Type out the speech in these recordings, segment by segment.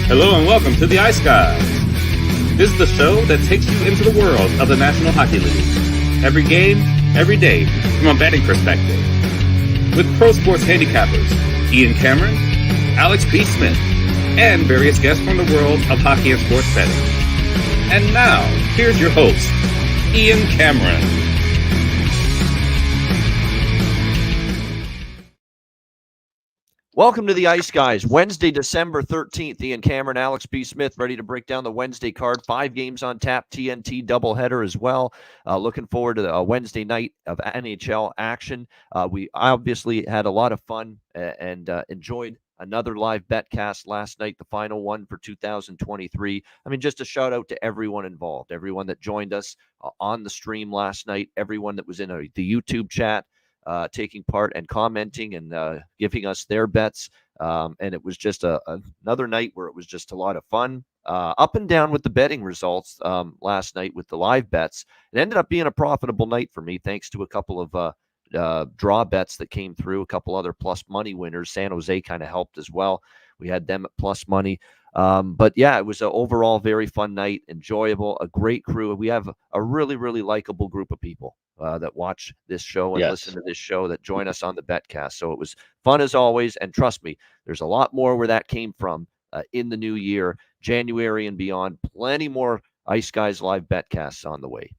Hello and welcome to the Ice Guys. This is the show that takes you into the world of the National Hockey League. Every game, every day, from a betting perspective. With pro sports handicappers, Ian Cameron, Alex P. Smith, and various guests from the world of hockey and sports betting. And now, here's your host, Ian Cameron. Welcome to the Ice Guys. Wednesday, December 13th. Ian Cameron, Alex B. Smith, ready to break down the Wednesday card. 5 games on tap, TNT doubleheader as well. Looking forward to a Wednesday night of NHL action. We obviously had a lot of fun and enjoyed another live betcast last night, the final one for 2023. I mean, just a shout out to everyone involved, everyone that joined us on the stream last night, everyone that was in the YouTube chat, taking part and commenting and giving us their bets. And it was just another night where it was just a lot of fun. Up and down with the betting results last night with the live bets. It ended up being a profitable night for me, thanks to a couple of draw bets that came through, a couple other plus money winners. San Jose kind of helped as well. We had them at plus money. But yeah, it was an overall very fun night, enjoyable, a great crew. We have a really, really likable group of people that watch this show and listen to this show, that join us on the betcast. So it was fun as always. And trust me, there's a lot more where that came from in the new year, January and beyond. Plenty more Ice Guys live betcasts on the way.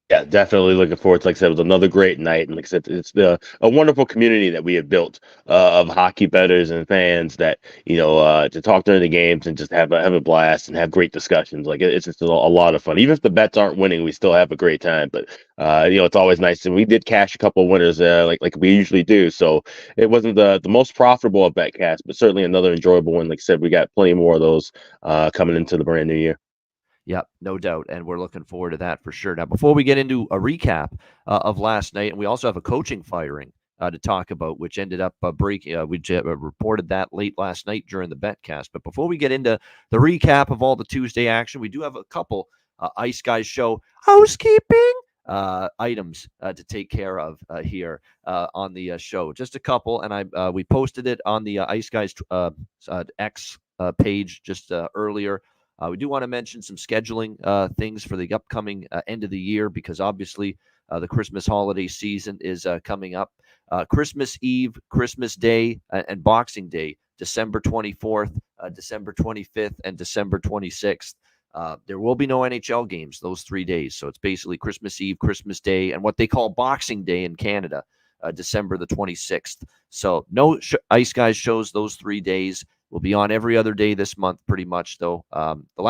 Yeah, definitely looking forward to, like I said, it was another great night. And like I said, it's a wonderful community that we have built of hockey bettors and fans that, to talk during the games and just have a blast and have great discussions. Like it's just a lot of fun. Even if the bets aren't winning, we still have a great time. But, it's always nice. And we did cash a couple of winners like we usually do. So it wasn't the most profitable of betcasts, but certainly another enjoyable one. Like I said, we got plenty more of those coming into the brand new year. Yep, no doubt. And we're looking forward to that for sure. Now, before we get into a recap of last night, and we also have a coaching firing to talk about, which ended up breaking. We reported that late last night during the betcast. But before we get into the recap of all the Tuesday action, we do have a couple Ice Guys show housekeeping items to take care of here on the show. Just a couple, and we posted it on the Ice Guys X page just earlier. We do want to mention some scheduling things for the upcoming end of the year, because obviously the Christmas holiday season is coming up. Christmas Eve, Christmas Day, and Boxing Day, December 24th, December 25th, and December 26th. There will be no NHL games those 3 days. So it's basically Christmas Eve, Christmas Day, and what they call Boxing Day in Canada, December the 26th. So no Ice Guys shows those 3 days. We'll be on every other day this month, pretty much, though. The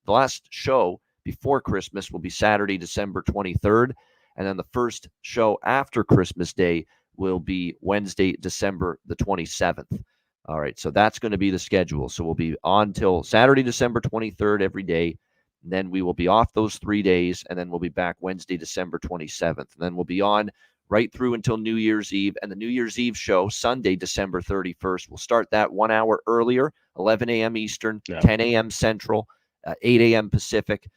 last show before Christmas will be Saturday, December 23rd. And then the first show after Christmas Day will be Wednesday, December the 27th. All right, so that's going to be the schedule. So we'll be on till Saturday, December 23rd every day. And then we will be off those 3 days, and then we'll be back Wednesday, December 27th. And then we'll be on right through until New Year's Eve. And the New Year's Eve show, Sunday, December 31st, we'll start that 1 hour earlier, 11 a.m. Eastern, 10 a.m. Central, 8 a.m. Pacific,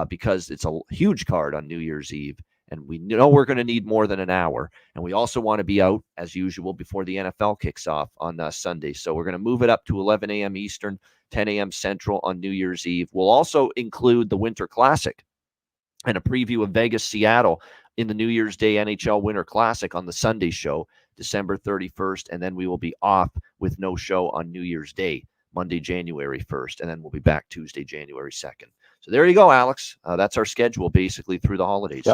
because it's a huge card on New Year's Eve. And we know we're going to need more than an hour. And we also want to be out, as usual, before the NFL kicks off on Sunday. So we're going to move it up to 11 a.m. Eastern, 10 a.m. Central on New Year's Eve. We'll also include the Winter Classic and a preview of Vegas-Seattle in the New Year's Day NHL Winter Classic on the Sunday show, December 31st. And then we will be off with no show on New Year's Day, Monday, January 1st. And then we'll be back Tuesday, January 2nd. So there you go, Alex. That's our schedule basically through the holidays.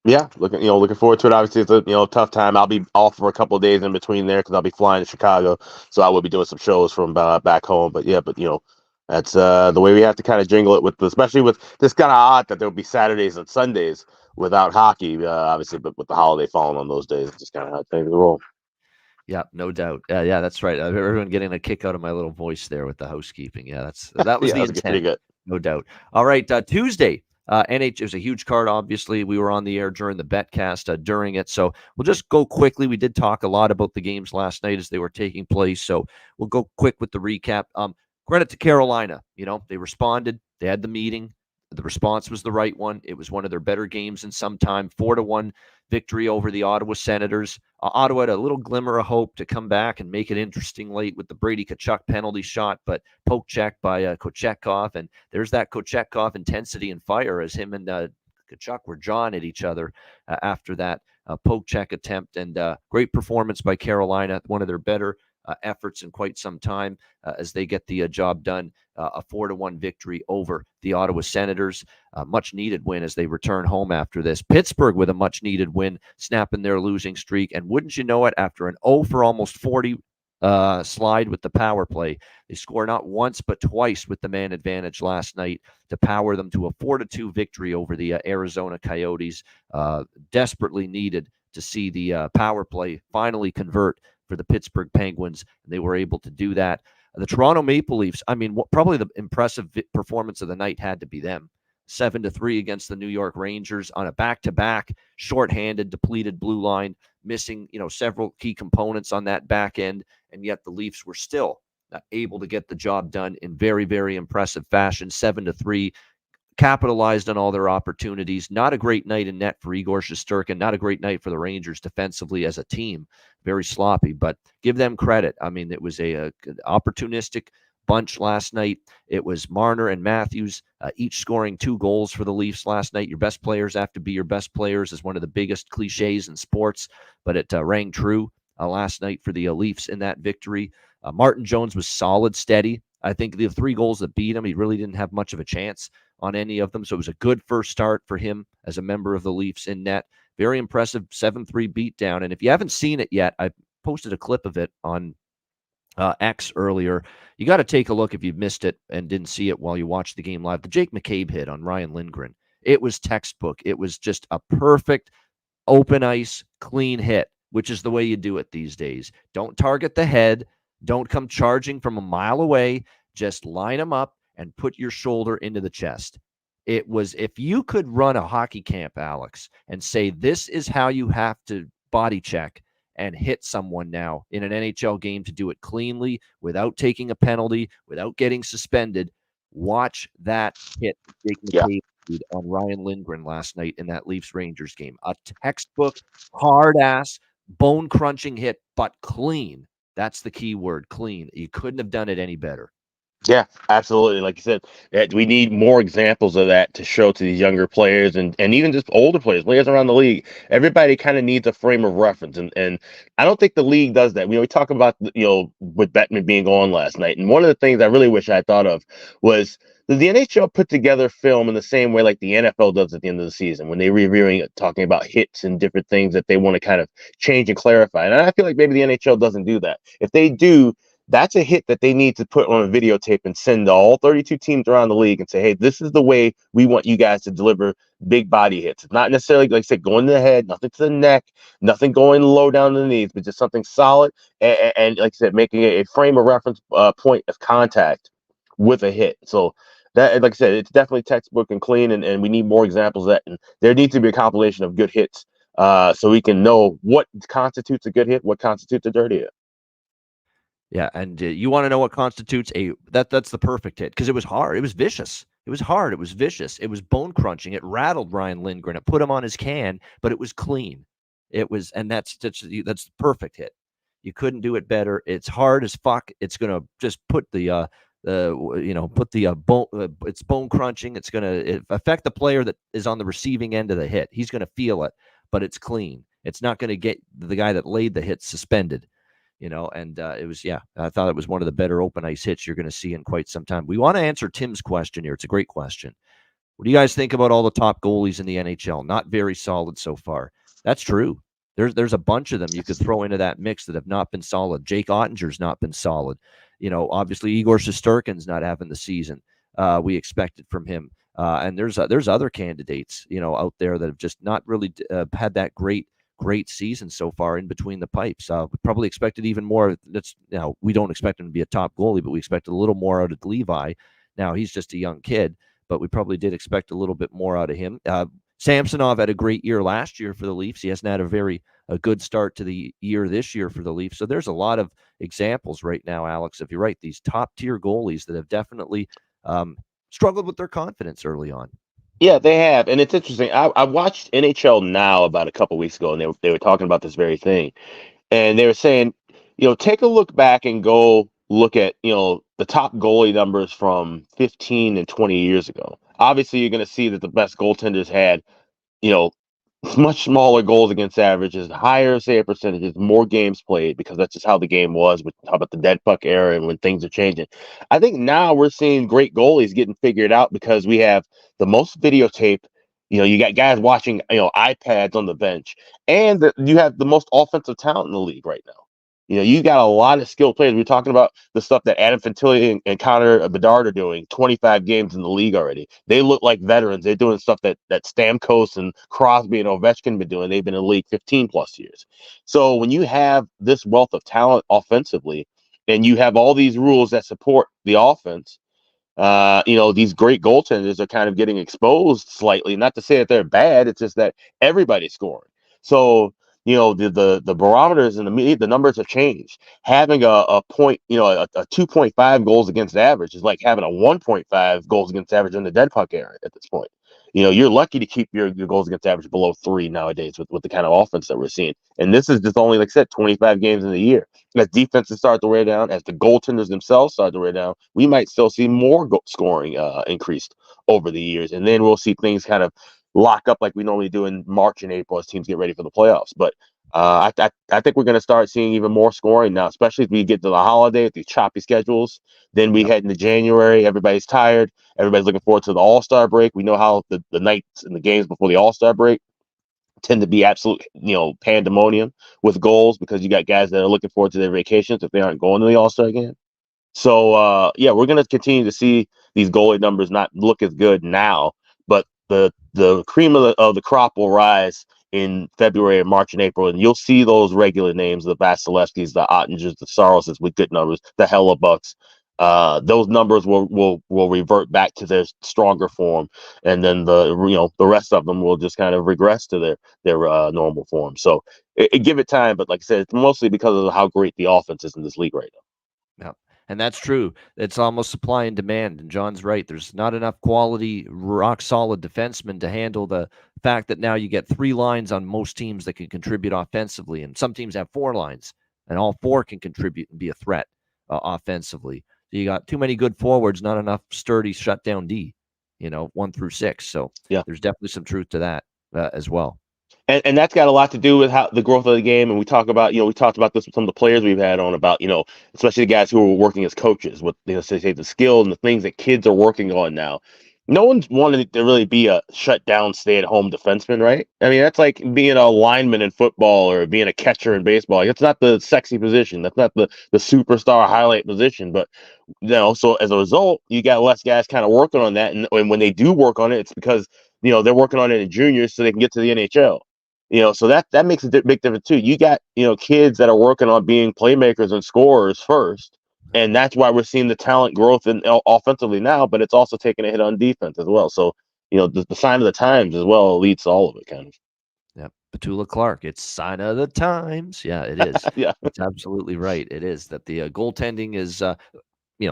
Yeah, looking forward to it. Obviously, it's a tough time. I'll be off for a couple of days in between there because I'll be flying to Chicago, so I will be doing some shows from back home. But that's the way we have to kind of jingle it especially with this kind of odd that there'll be Saturdays and Sundays without hockey, obviously, but with the holiday falling on those days, it's just kind of how things roll. Yeah, no doubt. Yeah, that's right. Everyone getting a kick out of my little voice there with the housekeeping. Yeah, that was the intent. Pretty good. No doubt. All right, Tuesday. it was a huge card, obviously. We were on the air during the betcast during it. So we'll just go quickly. We did talk a lot about the games last night as they were taking place. So we'll go quick with the recap. Credit to Carolina. They responded. They had the meeting. The response was the right one. It was one of their better games in some time. 4-1 victory over the Ottawa Senators. Ottawa had a little glimmer of hope to come back and make it interesting late with the Brady Tkachuk penalty shot, but poke check by Kochetkov. And there's that Kochetkov intensity and fire as him and Tkachuk were jawing at each other after that poke check attempt. And great performance by Carolina, one of their better efforts in quite some time as they get the job done. A 4-1 victory over the Ottawa Senators. Much needed win as they return home after this. Pittsburgh with a much needed win, snapping their losing streak. And wouldn't you know it, after an 0 for almost 40 slide with the power play, they score not once but twice with the man advantage last night to power them to a 4-2 victory over the Arizona Coyotes. Desperately needed to see the power play finally convert for the Pittsburgh Penguins. They were able to do that. The Toronto Maple Leafs, I mean, probably the impressive performance of the night had to be them. 7-3 against the New York Rangers on a back-to-back, shorthanded, depleted blue line, missing, several key components on that back end, and yet the Leafs were still able to get the job done in very, very impressive fashion. 7-3, capitalized on all their opportunities. Not a great night in net for Igor Shesterkin. Not a great night for the Rangers defensively as a team. Very sloppy, but give them credit. I mean, it was a opportunistic bunch last night. It was Marner and Matthews, each scoring 2 goals for the Leafs last night. Your best players have to be your best players is one of the biggest cliches in sports, but it rang true last night for the Leafs in that victory. Martin Jones was solid, steady. I think the 3 goals that beat him, he really didn't have much of a chance on any of them. So it was a good first start for him as a member of the Leafs in net. Very impressive 7-3 beatdown. And if you haven't seen it yet, I posted a clip of it on X earlier. You got to take a look if you've missed it and didn't see it while you watched the game live. The Jake McCabe hit on Ryan Lindgren. It was textbook. It was just a perfect open ice, clean hit, which is the way you do it these days. Don't target the head. Don't come charging from a mile away. Just line them up and put your shoulder into the chest. It was, if you could run a hockey camp, Alex, and say, this is how you have to body check and hit someone now in an NHL game to do it cleanly, without taking a penalty, without getting suspended, watch that hit Jake McCabe on Ryan Lindgren last night in that Leafs-Rangers game. A textbook, hard-ass, bone-crunching hit, but clean. That's the key word, clean. You couldn't have done it any better. Yeah, absolutely. Like you said, we need more examples of that to show to these younger players and even just older players around the league. Everybody kind of needs a frame of reference. And I don't think the league does that. We talk about, with Bettman being on last night. And one of the things I really wish I thought of was, does the NHL put together film in the same way like the NFL does at the end of the season when they're reviewing it, talking about hits and different things that they want to kind of change and clarify? And I feel like maybe the NHL doesn't do that. If they do, that's a hit that they need to put on a videotape and send to all 32 teams around the league and say, hey, this is the way we want you guys to deliver big body hits. It's not necessarily, like I said, going to the head, nothing to the neck, nothing going low down to the knees, but just something solid and like I said, making a frame of reference point of contact with a hit. So that, like I said, it's definitely textbook and clean, and we need more examples of that. And there needs to be a compilation of good hits so we can know what constitutes a good hit, what constitutes a dirty hit. Yeah, and you want to know what constitutes that's the perfect hit, because it was hard. It was vicious. It was hard. It was vicious. It was bone crunching. It rattled Ryan Lindgren. It put him on his can, but it was clean. It was, and that's the perfect hit. You couldn't do it better. It's hard as fuck. It's gonna just put the bone. It's bone crunching. It's gonna affect the player that is on the receiving end of the hit. He's gonna feel it, but it's clean. It's not gonna get the guy that laid the hit suspended. And it was, I thought it was one of the better open ice hits you're going to see in quite some time. We want to answer Tim's question here. It's a great question. What do you guys think about all the top goalies in the NHL? Not very solid so far. That's true. There's a bunch of them you could throw into that mix that have not been solid. Jake Ottinger's not been solid. Obviously Igor Shesterkin's not having the season we expected from him. And there's other candidates, out there that have just not really had that great season so far in between the pipes. We probably expected even more. We don't expect him to be a top goalie, but we expected a little more out of Levi. Now he's just a young kid, but we probably did expect a little bit more out of him. Samsonov had a great year last year for the Leafs. He hasn't had a good start to the year this year for the Leafs. So there's a lot of examples right now, Alex, if you're right, these top tier goalies that have definitely struggled with their confidence early on. Yeah, they have, and it's interesting. I watched NHL Now about a couple weeks ago, and they were talking about this very thing, and they were saying, take a look back and go look at the top goalie numbers from 15 and 20 years ago. Obviously, you're going to see that the best goaltenders had you know much smaller goals against averages, higher save percentages, more games played, because that's just how the game was. With how about the dead puck era and when things are changing. I think now we're seeing great goalies getting figured out because we have the most videotape. You got guys watching iPads on the bench, and you have the most offensive talent in the league right now. You got a lot of skilled players. We're talking about the stuff that Adam Fantilli and Connor Bedard are doing. 25 games in the league already. They look like veterans. They're doing stuff that Stamkos and Crosby and Ovechkin been doing. They've been in the league 15 plus years. So when you have this wealth of talent offensively, and you have all these rules that support the offense, these great goaltenders are kind of getting exposed slightly. Not to say that they're bad, it's just that everybody's scoring. So, the barometers and the numbers have changed. Having a point, a 2.5 goals against average is like having a 1.5 goals against average in the dead puck area at this point. You're lucky to keep your goals against average below 3 nowadays with the kind of offense that we're seeing. And this is just only, like I said, 25 games in the year. As defenses start to wear down, as the goaltenders themselves start to wear down, we might still see more scoring increased over the years. And then we'll see things kind of lock up like we normally do in March and April as teams get ready for the playoffs. But I think we're going to start seeing even more scoring now, especially as we get to the holiday with these choppy schedules. Then we head into January. Everybody's tired. Everybody's looking forward to the All-Star break. We know how the nights and the games before the All-Star break tend to be absolute, pandemonium with goals, because you got guys that are looking forward to their vacations if they aren't going to the All-Star game. So, we're going to continue to see these goalie numbers not look as good now, but the cream of the crop will rise in February, March, and April, and you'll see those regular names, the Vasilevskis, the Ottingers, the Saroses with good numbers, the Hellebucks. Those numbers will revert back to their stronger form, and then the rest of them will just kind of regress to their normal form. So give it time, but like I said, it's mostly because of how great the offense is in this league right now. Yeah. And that's true. It's almost supply and demand. And John's right. There's not enough quality, rock solid defensemen to handle the fact that now you get 3 lines on most teams that can contribute offensively. And some teams have 4 lines, and all 4 can contribute and be a threat offensively. So you got too many good forwards, not enough sturdy shutdown D, 1 through 6. So there's definitely some truth to that as well. And that's got a lot to do with how the growth of the game. And we talk about, we talked about this with some of the players we've had on about, especially the guys who are working as coaches, with, say the skill and the things that kids are working on now. No one's wanted to really be a shutdown, stay-at-home defenseman, right? I mean, that's like being a lineman in football or being a catcher in baseball. Like, it's not the sexy position. That's not the superstar highlight position. But, so as a result, you got less guys kind of working on that. And when they do work on it, it's because, they're working on it in juniors so they can get to the NHL. So that makes a big difference too. You got, kids that are working on being playmakers and scorers first. And that's why we're seeing the talent growth in offensively now, but it's also taking a hit on defense as well. So, the sign of the times as well leads to all of it, kind of. Yeah, Petula Clark. It's sign of the times. Yeah, it is. Yeah, it's absolutely right. It is that the goaltending is,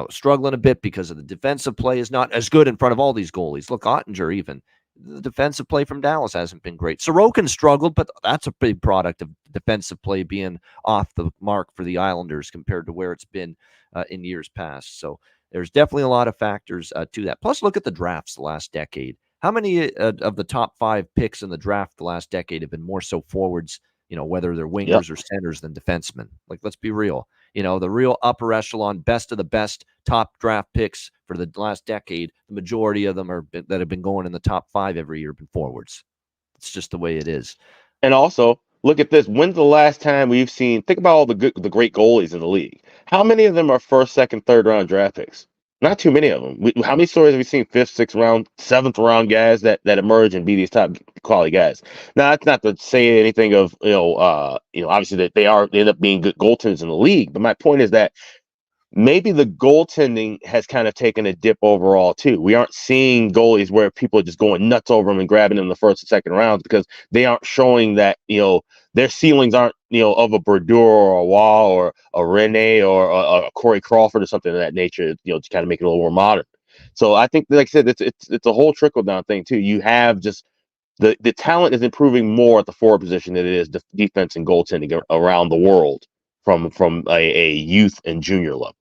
struggling a bit because of the defensive play is not as good in front of all these goalies. Look, Ottinger even. The defensive play from Dallas hasn't been great. Sorokin struggled, but that's a big product of defensive play being off the mark for the Islanders compared to where it's been in years past. So there's definitely a lot of factors to that. Plus, look at the drafts the last decade. How many of the top 5 picks in the draft the last decade have been more so forwards, whether they're wingers or centers, than defensemen? Like, let's be real. The real upper echelon, best of the best top draft picks for the last decade, the majority of them that have been going in the top 5 every year have been forwards. It's just the way it is. And also, look at this. When's the last time we've seen? Think about all the great goalies in the league. How many of them are first, second, third round draft picks? Not too many of them. How many stories have we seen? 5th, 6th round, 7th round guys that emerge and be these top quality guys. Now, that's not to say anything of obviously that they end up being good goaltenders in the league. But my point is that maybe the goaltending has kind of taken a dip overall too. We aren't seeing goalies where people are just going nuts over them and grabbing them in the first and second rounds, because they aren't showing that, their ceilings aren't, of a Brodeur or a Wall or a Rene or a Corey Crawford or something of that nature, to kind of make it a little more modern. So I think, like I said, it's a whole trickle down thing too. You have just the talent is improving more at the forward position than it is defense and goaltending around the world from a youth and junior level.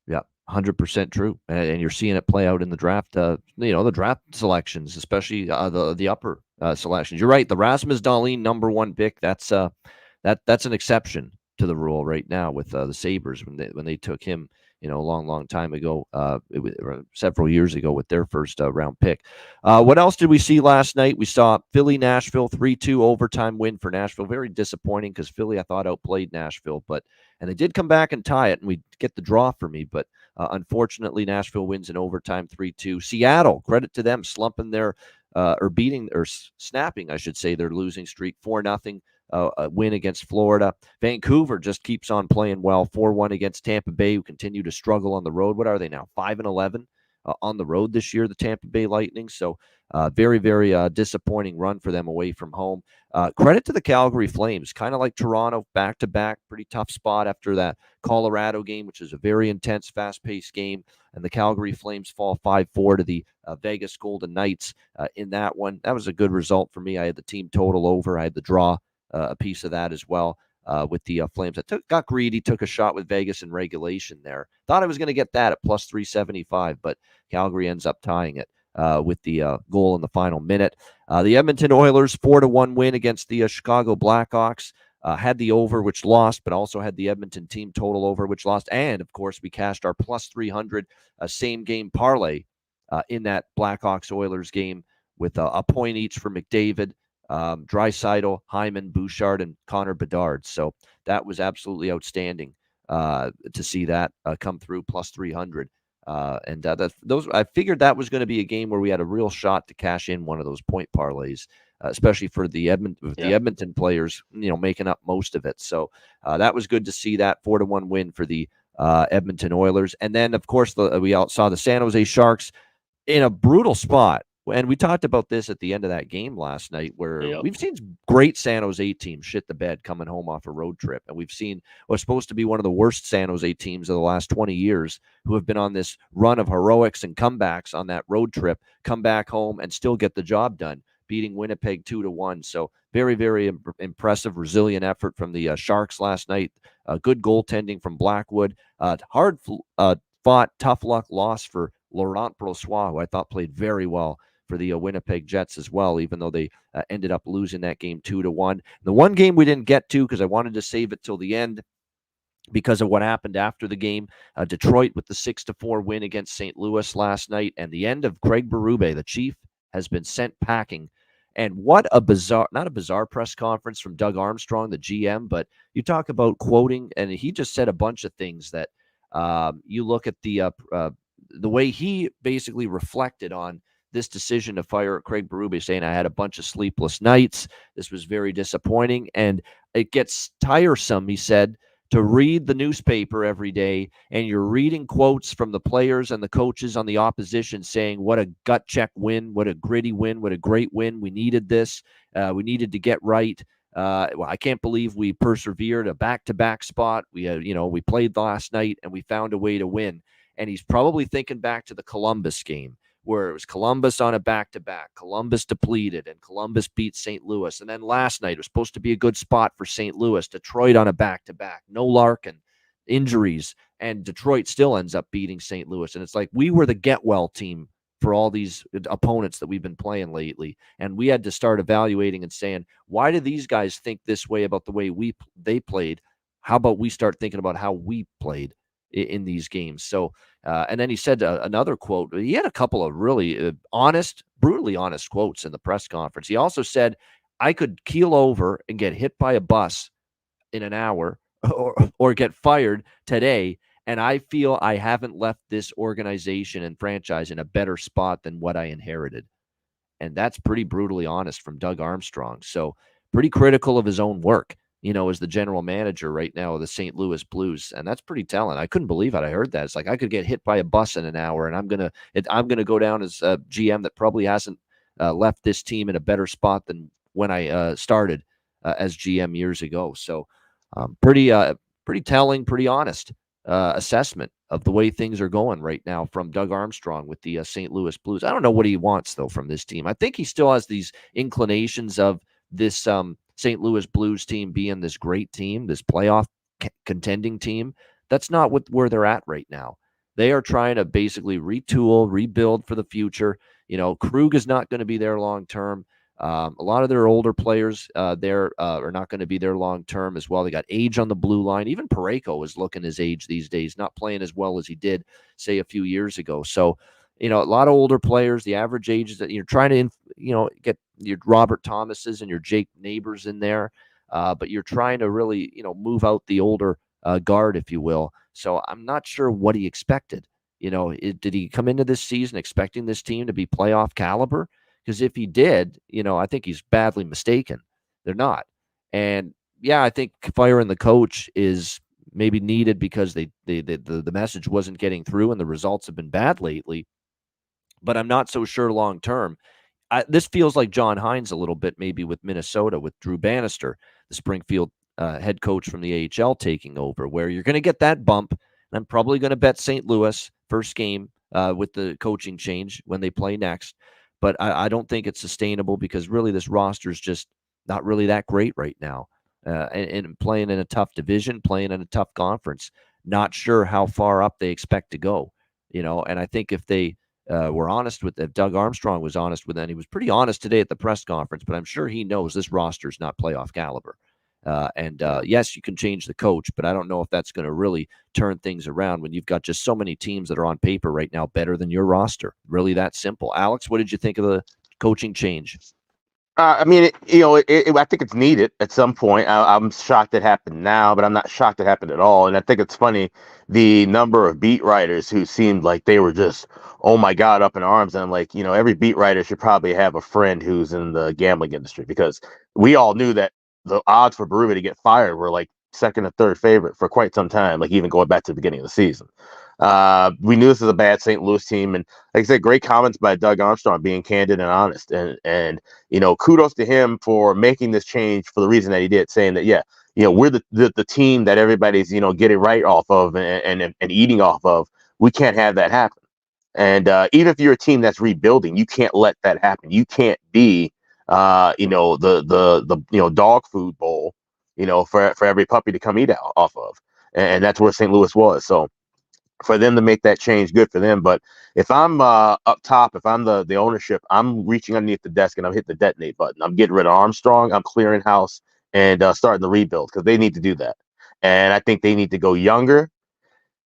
Yeah, 100% true, and you're seeing it play out in the draft. The draft selections, especially the upper selections. You're right. The Rasmus Dahlin #1 pick. That's an exception to the rule right now with the Sabres when they took him. A long time ago, several years ago with their first round pick. What else did we see last night? We saw Philly-Nashville 3-2 overtime win for Nashville. Very disappointing because Philly, I thought, outplayed Nashville, and they did come back and tie it, and we get the draw for me. But unfortunately, Nashville wins in overtime 3-2. Seattle, credit to them, slumping their snapping, I should say, their losing streak 4-0. A win against Florida. Vancouver just keeps on playing well. 4-1 against Tampa Bay, who continue to struggle on the road. What are they now? 5-11 on the road this year, the Tampa Bay Lightning. So very, very disappointing run for them away from home. Credit to the Calgary Flames, kind of like Toronto, back-to-back, pretty tough spot after that Colorado game, which is a very intense, fast-paced game. And the Calgary Flames fall 5-4 to the Vegas Golden Knights in that one. That was a good result for me. I had the team total over. I had the draw a piece of that as well with the Flames. I got greedy, took a shot with Vegas in regulation there. Thought I was going to get that at plus 375, but Calgary ends up tying it with the goal in the final minute. The Edmonton Oilers 4-1 win against the Chicago Blackhawks. Had the over, which lost, but also had the Edmonton team total over, which lost. And, of course, we cashed our plus 300 same-game parlay in that Blackhawks-Oilers game with a point each for McDavid, Draisaitl, Hyman, Bouchard, and Connor Bedard. So that was absolutely outstanding to see that come through plus 300. I figured that was going to be a game where we had a real shot to cash in one of those point parlays, especially for the Edmonton players, making up most of it. So that was good to see that 4-1 win for the Edmonton Oilers. And then, of course, we saw the San Jose Sharks in a brutal spot. And we talked about this at the end of that game last night where we've seen great San Jose teams shit the bed coming home off a road trip. And we've seen what's supposed to be one of the worst San Jose teams of the last 20 years who have been on this run of heroics and comebacks on that road trip, come back home and still get the job done, beating Winnipeg 2-1. So very, very impressive, resilient effort from the Sharks last night. Good goaltending from Blackwood. Hard fought, tough luck loss for Laurent Brossoit, who I thought played very well for the Winnipeg Jets as well, even though they ended up losing that game 2-1. The one game we didn't get to because I wanted to save it till the end because of what happened after the game, Detroit with the 6-4 win against St. Louis last night, and the end of Craig Berube, the Chief, has been sent packing. And what a not a bizarre press conference from Doug Armstrong, the GM, but you talk about quoting, and he just said a bunch of things that you look at the way he basically reflected on this decision to fire Craig Berube, saying, I had a bunch of sleepless nights. This was very disappointing. And it gets tiresome, he said, to read the newspaper every day and you're reading quotes from the players and the coaches on the opposition saying, what a gut check win, what a gritty win, what a great win. We needed this. We needed to get right. Well, I can't believe we persevered a back-to-back spot. We played last night and we found a way to win. And he's probably thinking back to the Columbus game, where it was Columbus on a back-to-back. Columbus depleted, and Columbus beat St. Louis. And then last night, it was supposed to be a good spot for St. Louis. Detroit on a back-to-back. No Larkin, injuries, and Detroit still ends up beating St. Louis. And it's like we were the get-well team for all these opponents that we've been playing lately. And we had to start evaluating and saying, why do these guys think this way about the way they played? How about we start thinking about how we played in these games? So, and then he said another quote. He had a couple of really brutally honest quotes in the press conference. He also said, I could keel over and get hit by a bus in an hour or get fired today, and I feel I haven't left this organization and franchise in a better spot than what I inherited. And that's pretty brutally honest from Doug Armstrong. So pretty critical of his own work, as the general manager right now of the St. Louis Blues. And that's pretty telling. I couldn't believe it. I heard that. It's like I could get hit by a bus in an hour, and I'm gonna go down as a GM that probably hasn't left this team in a better spot than when I started as GM years ago. So pretty telling, pretty honest assessment of the way things are going right now from Doug Armstrong with the St. Louis Blues. I don't know what he wants, though, from this team. I think he still has these inclinations of this St. Louis Blues team being this great team, this playoff contending team. That's not where they're at right now. They are trying to basically retool, rebuild for the future. Krug is not going to be there long term. A lot of their older players there are not going to be there long term as well. They got age on the blue line. Even Parayko is looking his age these days, not playing as well as he did, say, a few years ago. So, a lot of older players. The average age is that you're trying to, get your Robert Thomases and your Jake Neighbors in there, but you're trying to really, move out the older guard, if you will. So I'm not sure what he expected. Did he come into this season expecting this team to be playoff caliber? Because if he did, I think he's badly mistaken. They're not. And yeah, I think firing the coach is maybe needed because the message wasn't getting through and the results have been bad lately. But I'm not so sure long term. This feels like John Hines a little bit, maybe with Minnesota, with Drew Bannister, the Springfield head coach from the AHL taking over, where you're going to get that bump. And I'm probably going to bet St. Louis first game with the coaching change when they play next. But I don't think it's sustainable because really this roster is just not really that great right now. And playing in a tough division, playing in a tough conference, not sure how far up they expect to go. And I think if they were honest if Doug Armstrong was honest with them, he was pretty honest today at the press conference, but I'm sure he knows this roster is not playoff caliber. Yes, you can change the coach, but I don't know if that's going to really turn things around when you've got just so many teams that are on paper right now better than your roster. Really that simple. Alex, what did you think of the coaching change? I think it's needed at some point. I'm shocked it happened now, but I'm not shocked it happened at all. And I think it's funny the number of beat writers who seemed like they were just, oh my God, up in arms. And I'm like, every beat writer should probably have a friend who's in the gambling industry, because we all knew that the odds for Berube to get fired were like second or third favorite for quite some time, like even going back to the beginning of the season. We knew this was a bad St. Louis team, and like I said, great comments by Doug Armstrong, being candid and honest, and kudos to him for making this change for the reason that he did, saying that we're the team that everybody's getting right off of and eating off of. We can't have that happen, and even if you're a team that's rebuilding, you can't let that happen. You can't be the dog food bowl for every puppy to come eat off of, and that's where St. Louis was. So for them to make that change, good for them. But if I'm up top, if I'm the ownership, I'm reaching underneath the desk and I'm hitting the detonate button. I'm getting rid of Armstrong. I'm clearing house and starting the rebuild, because they need to do that. And I think they need to go younger.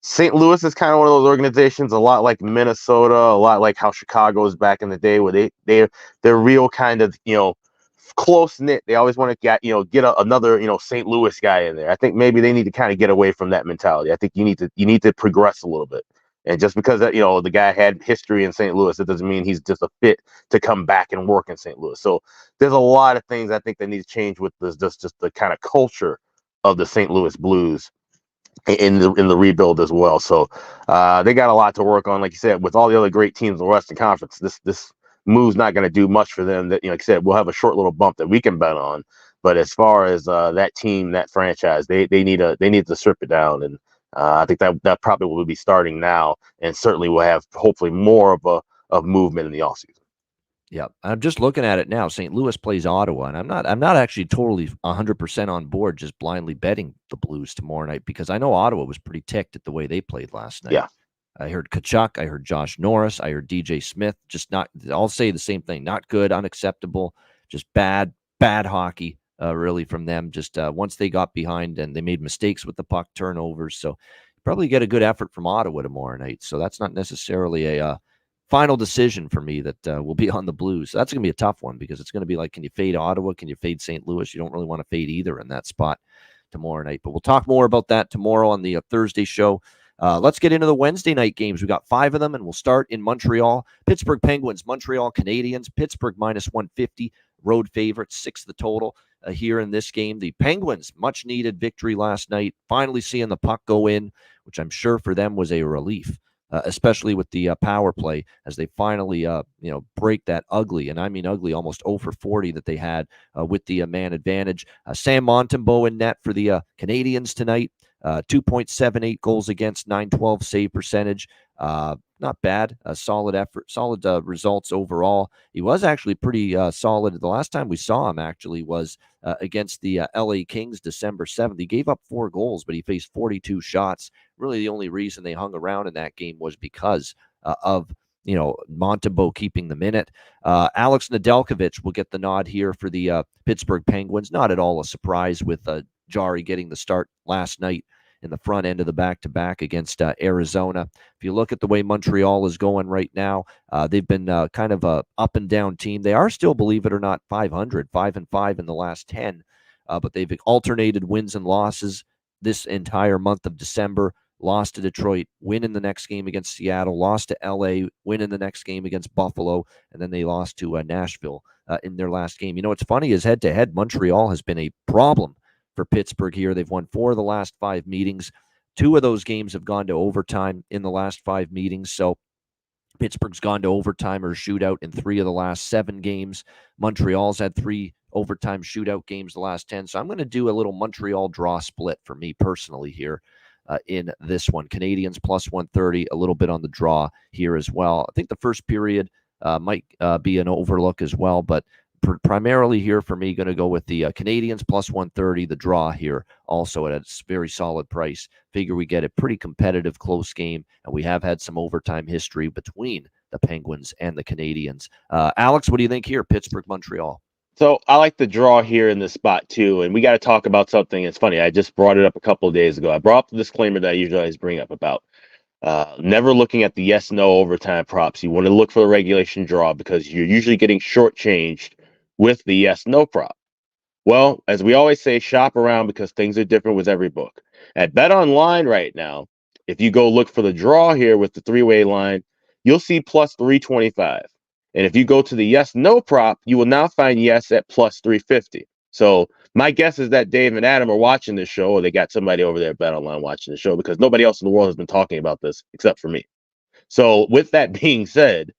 St. Louis is kind of one of those organizations, a lot like Minnesota, a lot like how Chicago is back in the day, where they're real kind of close knit. They always want to get another St. Louis guy in there. I think maybe they need to kind of get away from that mentality. I think you need to progress a little bit. And just because the guy had history in St. Louis, it doesn't mean he's just a fit to come back and work in St. Louis. So there's a lot of things I think that need to change with this, just the kind of culture of the St. Louis Blues in the rebuild as well. So they got a lot to work on. Like you said, with all the other great teams in the Western Conference, this move's not going to do much for them. That, like I said, we'll have a short little bump that we can bet on. But as far as that team, that franchise, they need to strip it down. And I think that probably will be starting now, and certainly will have hopefully more of movement in the offseason. Yeah, I'm just looking at it now. St. Louis plays Ottawa, and I'm not actually totally 100% on board just blindly betting the Blues tomorrow night, because I know Ottawa was pretty ticked at the way they played last night. Yeah. I heard Tkachuk, I heard Josh Norris, I heard DJ Smith. Just not, I'll say the same thing. Not good, unacceptable, just bad hockey, really, from them. Just once they got behind and they made mistakes with the puck, turnovers. So probably get a good effort from Ottawa tomorrow night. So that's not necessarily a final decision for me that will be on the Blues. That's going to be a tough one, because it's going to be like, can you fade Ottawa? Can you fade St. Louis? You don't really want to fade either in that spot tomorrow night. But we'll talk more about that tomorrow on the Thursday show. Let's get into the Wednesday night games. We got 5 of them, and we'll start in Montreal. Pittsburgh Penguins, Montreal Canadiens. Pittsburgh minus 150, road favorites, 6 the total here in this game. The Penguins, much needed victory last night, finally seeing the puck go in, which I'm sure for them was a relief, especially with the power play, as they finally break that ugly, and I mean ugly, almost 0 for 40 that they had with the man advantage. Sam Montembeault in net for the Canadiens tonight. 2.78 goals against, 912 save percentage. Not bad. A solid effort, solid results overall. He was actually pretty solid. The last time we saw him actually was against the LA Kings, December 7th. He gave up 4 goals, but he faced 42 shots. Really, the only reason they hung around in that game was because of Montembeault keeping the minute. Alex Nedeljkovic will get the nod here for the Pittsburgh Penguins. Not at all a surprise with Jari getting the start last night in the front end of the back-to-back against Arizona. If you look at the way Montreal is going right now, they've been kind of a up-and-down team. They are still, believe it or not, 500, 5-5 in the last 10, but they've alternated wins and losses this entire month of December. Lost to Detroit, win in the next game against Seattle, lost to LA, win in the next game against Buffalo, and then they lost to Nashville in their last game. What's funny is head-to-head, Montreal has been a problem for Pittsburgh here. They've won 4 of the last 5 meetings. 2 of those games have gone to overtime in the last 5 meetings. So Pittsburgh's gone to overtime or shootout in 3 of the last 7 games. Montreal's had 3 overtime shootout games the last 10. So I'm going to do a little Montreal draw split for me personally here in this one. Canadians plus 130, a little bit on the draw here as well. I think the first period might be an overlook as well, but primarily here for me, going to go with the Canadians plus 130, the draw here also at a very solid price. Figure we get a pretty competitive, close game, and we have had some overtime history between the Penguins and the Canadians. Alex, what do you think here? Pittsburgh, Montreal. So I like the draw here in this spot too, and we got to talk about something. It's funny, I just brought it up a couple of days ago. I brought up the disclaimer that I usually always bring up about never looking at the yes/no overtime props. You want to look for the regulation draw because you're usually getting shortchanged with the yes/no prop. Well, as we always say, shop around because things are different with every book. At Bet Online right now, if you go look for the draw here with the 3-way line, you'll see plus 325. And if you go to the yes/no prop, you will now find yes at plus 350. So my guess is that Dave and Adam are watching this show, or they got somebody over there at Bet Online watching the show, because nobody else in the world has been talking about this except for me. So with that being said,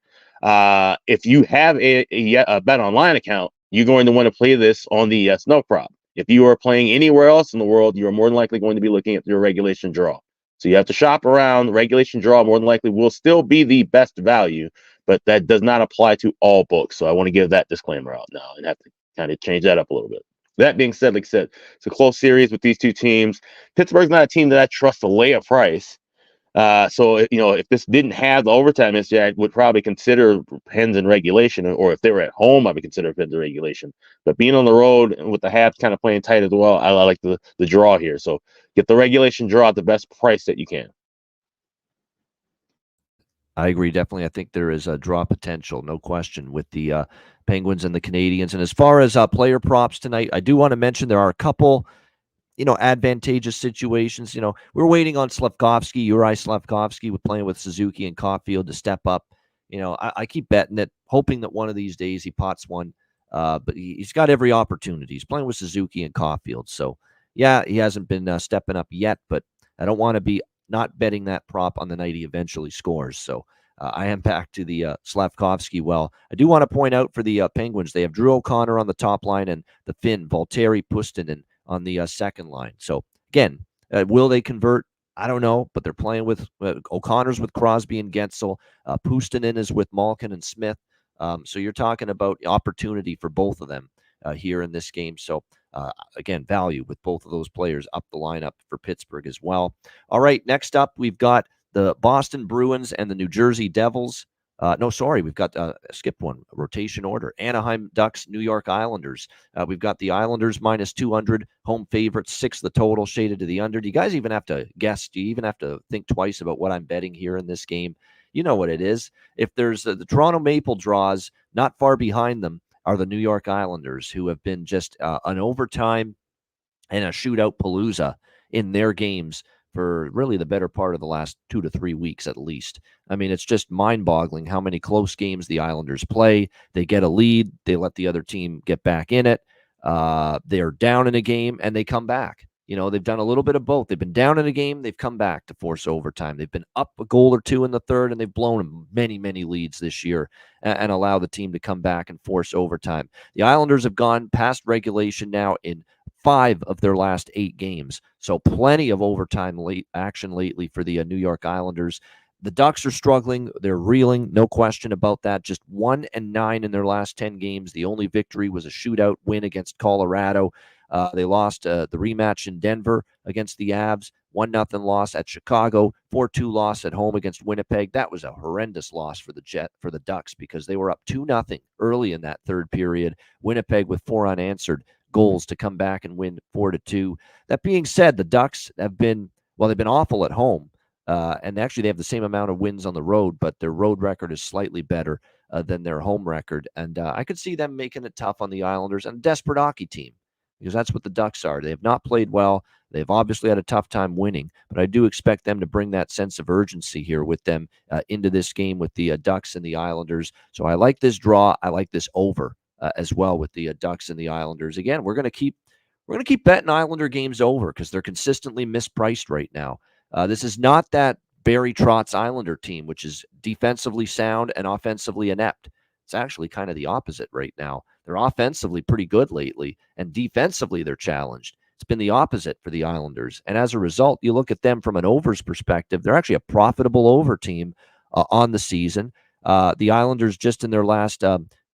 if you have a Bet Online account, you're going to want to play this on the yes/no prop. If you are playing anywhere else in the world, you are more than likely going to be looking at your regulation draw. So you have to shop around. The regulation draw more than likely will still be the best value, but that does not apply to all books. So I want to give that disclaimer out now and have to kind of change that up a little bit. That being said, like I said, it's a close series with these two teams. Pittsburgh's not a team that I trust to lay a price. So if this didn't have the overtime history, I would probably consider Pens in regulation, or if they were at home, I would consider Pens in regulation. But being on the road and with the Habs kind of playing tight as well, I like the draw here. So get the regulation draw at the best price that you can. I agree. Definitely. I think there is a draw potential, no question, with the Penguins and the Canadians. And as far as player props tonight, I do want to mention there are a couple advantageous situations. We're waiting on Slafkovsky, Uri Slafkovsky, with playing with Suzuki and Caulfield to step up. I keep betting it, hoping that one of these days he pots one. But he's got every opportunity. He's playing with Suzuki and Caulfield. So, yeah, he hasn't been stepping up yet, but I don't want to be not betting that prop on the night he eventually scores. So I am back to the Slafkovsky. Well, I do want to point out for the Penguins, they have Drew O'Connor on the top line and the Finn, Valtteri Puustinen on the second line. So again, will they convert? I don't know, but they're playing with O'Connor's with Crosby and Gensel. Puustinen is with Malkin and Smith. So you're talking about opportunity for both of them here in this game. So again, value with both of those players up the lineup for Pittsburgh as well. All right, next up, we've got the Boston Bruins and the New Jersey Devils. We've got skipped one, rotation order. Anaheim Ducks, New York Islanders. We've got the Islanders minus 200, home favorites, 6 the total, shaded to the under. Do you guys even have to guess? Do you even have to think twice about what I'm betting here in this game? You know what it is. If there's the Toronto Maple draws, not far behind them are the New York Islanders, who have been just an overtime and a shootout palooza in their games for really the better part of the last 2 to 3 weeks at least. I mean, it's just mind-boggling how many close games the Islanders play. They get a lead, they let the other team get back in it. They're down in a game, and they come back. They've done a little bit of both. They've been down in a game, they've come back to force overtime. They've been up a goal or two in the third, and they've blown many, many leads this year and allow the team to come back and force overtime. The Islanders have gone past regulation now in 5 of their last 8 games. So plenty of overtime late action lately for the New York Islanders. The Ducks are struggling. They're reeling, no question about that. Just 1-9 in their last 10 games. The only victory was a shootout win against Colorado. They lost the rematch in Denver against the Avs, 1-0 loss at Chicago, 4-2 loss at home against Winnipeg. That was a horrendous loss for the Ducks because they were up 2-0 early in that third period. Winnipeg with 4 unanswered goals to come back and win 4-2. That being said, the Ducks have been, well, they've been awful at home. And actually, they have the same amount of wins on the road, but their road record is slightly better than their home record. And I could see them making it tough on the Islanders, and a desperate hockey team, because that's what the Ducks are. They have not played well. They've obviously had a tough time winning, but I do expect them to bring that sense of urgency here with them into this game with the Ducks and the Islanders. So I like this draw. I like this over as well with the Ducks and the Islanders. Again, we're going to keep betting Islander games over because they're consistently mispriced right now. This is not that Barry Trotz Islander team, which is defensively sound and offensively inept. It's actually kind of the opposite right now. They're offensively pretty good lately, and defensively they're challenged. It's been the opposite for the Islanders. And as a result, you look at them from an overs perspective, they're actually a profitable over team on the season. The Islanders, just in their last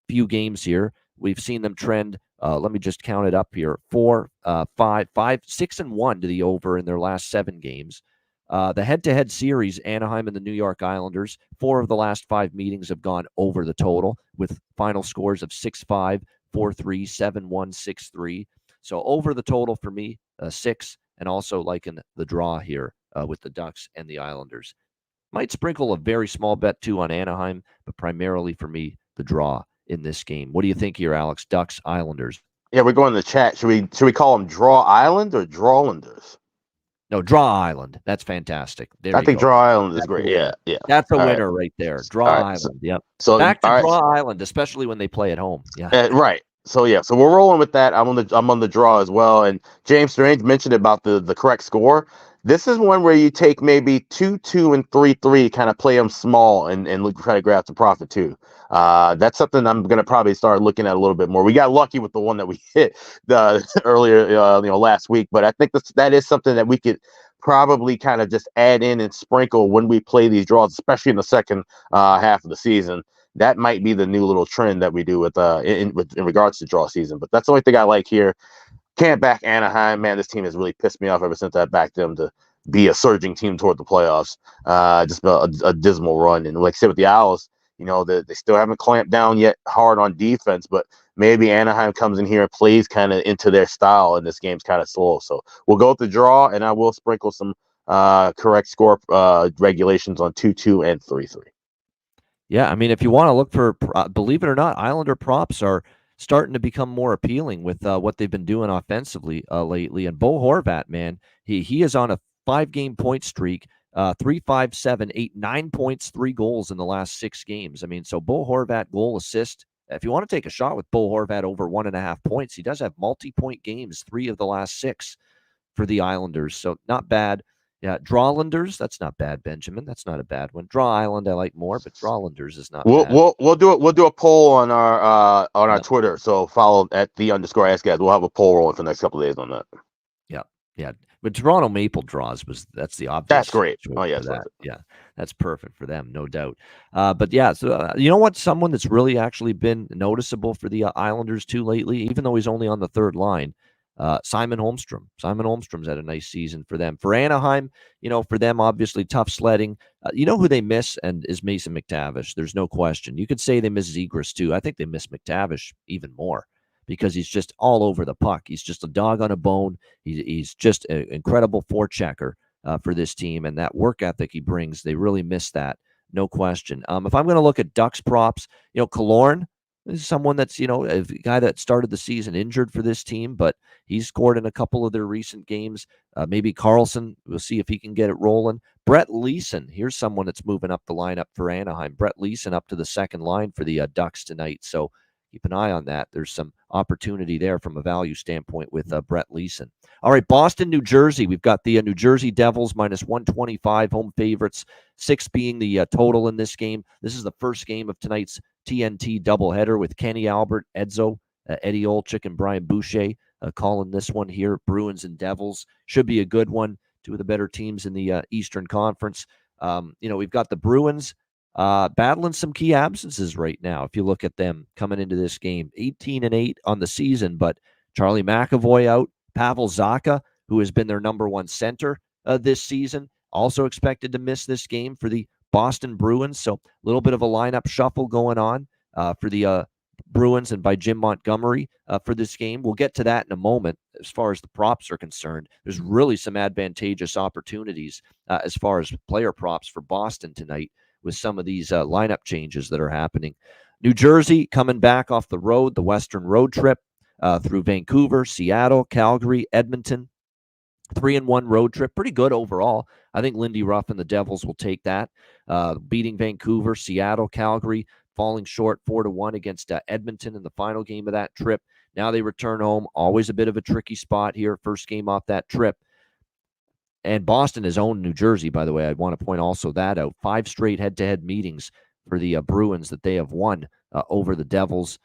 few games here, we've seen them trend. Let me just count it up here. 4, 5, 6, and 1 to the over in their last 7 games. The head-to-head series, Anaheim and the New York Islanders, 4 of the last 5 meetings have gone over the total with final scores of 6-5, 4-3, 7-1, 6-3. So over the total for me, 6, and also liking the draw here with the Ducks and the Islanders. Might sprinkle a very small bet, too, on Anaheim, but primarily for me, the draw in this game. What do you think here, Alex? Ducks, Islanders? Yeah, we're going to the chat. Should we call them Draw Island or Drawlanders? No, Draw Island. That's fantastic. I think Draw Island is great. Yeah. That's a winner right there. Draw Island. Yep. So back to Draw Island, especially when they play at home. Yeah. Right. So so we're rolling with that. I'm on the draw as well. And James Strange mentioned about the correct score. This is one where you take maybe 2-2 and 3-3, kind of play them small and try to grab some profit too. That's something I'm going to probably start looking at a little bit more. We got lucky with the one that we hit earlier, last week, but I think that is something that we could probably kind of just add in and sprinkle when we play these draws, especially in the second half of the season. That might be the new little trend that we do with in regards to draw season. But that's the only thing I like here. Can't back Anaheim. Man, this team has really pissed me off ever since I backed them to be a surging team toward the playoffs. Just a dismal run. And like I said with the Owls, they still haven't clamped down yet hard on defense, but maybe Anaheim comes in here and plays kind of into their style, and this game's kind of slow. So we'll go with the draw, and I will sprinkle some correct score regulations on 2-2 and 3-3. Yeah, I mean, if you want to look for, believe it or not, Islander props are starting to become more appealing with what they've been doing offensively lately. And Bo Horvat, man, he is on a 5-game point streak, 3, 5, 7, 8, 9 points, 3 goals in the last 6 games. I mean, so Bo Horvat goal assist. If you want to take a shot with Bo Horvat over 1.5 points, he does have multi-point games, 3 of the last 6 for the Islanders. So not bad. Yeah, Drawlanders, that's not bad, Benjamin. That's not a bad one. Draw Island, I like more, but Drawlanders is not bad. We'll do a poll on our Twitter. So follow at @the_Ice Guys. We'll have a poll rolling for the next couple of days on that. Yeah. But Toronto Maple draws that's the obvious. That's great. Oh yeah, that's perfect for them, no doubt. But yeah, so you know what? Someone that's really actually been noticeable for the Islanders too lately, even though he's only on the third line. Simon Holmstrom. Simon Holmstrom's had a nice season for them. For Anaheim, for them, obviously tough sledding. Who they miss and is Mason McTavish. There's no question. You could say they miss Zegras too. I think they miss McTavish even more because he's just all over the puck. He's just a dog on a bone. He's just an incredible forechecker for this team, and that work ethic he brings, they really miss that. No question. If I'm going to look at Ducks props, Killorn, this is someone that's, a guy that started the season injured for this team, but he's scored in a couple of their recent games. Maybe Carlson, we'll see if he can get it rolling. Brett Leeson, here's someone that's moving up the lineup for Anaheim. Brett Leeson up to the second line for the Ducks tonight. So keep an eye on that. There's some opportunity there from a value standpoint with Brett Leeson. All right, Boston, New Jersey. We've got the New Jersey Devils minus 125 home favorites, 6 being the total in this game. This is the first game of tonight's TNT doubleheader with Kenny Albert, Edzo, Eddie Olczyk, and Brian Boucher calling this one here. Bruins and Devils should be a good one. Two of the better teams in the Eastern Conference. We've got the Bruins battling some key absences right now. If you look at them coming into this game, 18-8 on the season, but Charlie McAvoy out, Pavel Zacha, who has been their number one center this season, also expected to miss this game for the Boston Bruins. So a little bit of a lineup shuffle going on for the Bruins and by Jim Montgomery for this game. We'll get to that in a moment. As far as the props are concerned, there's really some advantageous opportunities as far as player props for Boston tonight with some of these lineup changes that are happening. New Jersey coming back off the road, the Western road trip through Vancouver, Seattle, Calgary, Edmonton. 3-1 road trip. Pretty good overall. I think Lindy Ruff and the Devils will take that. Beating Vancouver, Seattle, Calgary, falling short 4-1 against Edmonton in the final game of that trip. Now they return home. Always a bit of a tricky spot here. First game off that trip. And Boston has owned New Jersey, by the way. I want to point also that out. 5 straight head-to-head meetings for the Bruins that they have won over the Devils.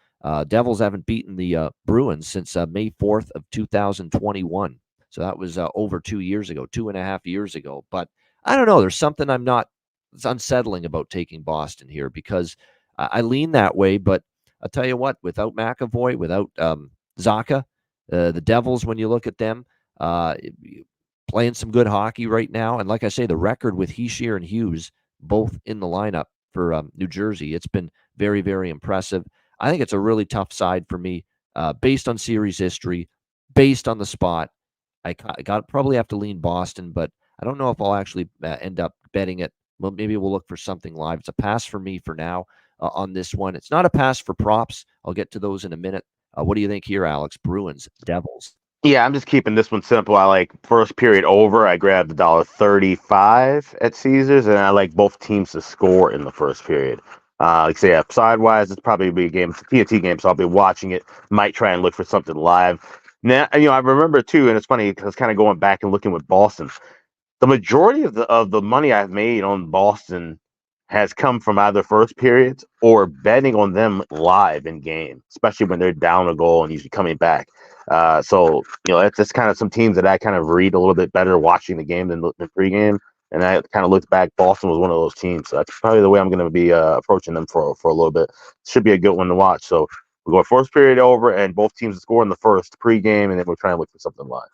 Devils haven't beaten the Bruins since May 4th of 2021. So that was over 2 years ago, 2.5 years ago. But I don't know. There's something it's unsettling about taking Boston here because I lean that way. But I'll tell you what, without McAvoy, without Zacha, the Devils, when you look at them, playing some good hockey right now. And like I say, the record with Hischier and Hughes both in the lineup for New Jersey, it's been very, very impressive. I think it's a really tough side for me based on series history, based on the spot. I probably have to lean Boston, but I don't know if I'll actually end up betting it. Well, maybe we'll look for something live. It's a pass for me for now on this one. It's not a pass for props. I'll get to those in a minute. What do you think here, Alex? Bruins, Devils. Yeah, I'm just keeping this one simple. I like first period over. I grabbed $1.35 at Caesars, and I like both teams to score in the first period. Like I say, sidewise, it's probably be a game, it's a TNT game, so I'll be watching it. Might try and look for something live. Now, I remember too, and it's funny because kind of going back and looking with Boston, the majority of the money I've made on Boston has come from either first periods or betting on them live in game, especially when they're down a goal and usually coming back. So that's kind of some teams that I kind of read a little bit better watching the game than the pregame. And I kind of looked back. Boston was one of those teams. So that's probably the way I'm going to be approaching them for a little bit. Should be a good one to watch. So we go first period over, and both teams score in the first pregame, and then we'll try and look for something live.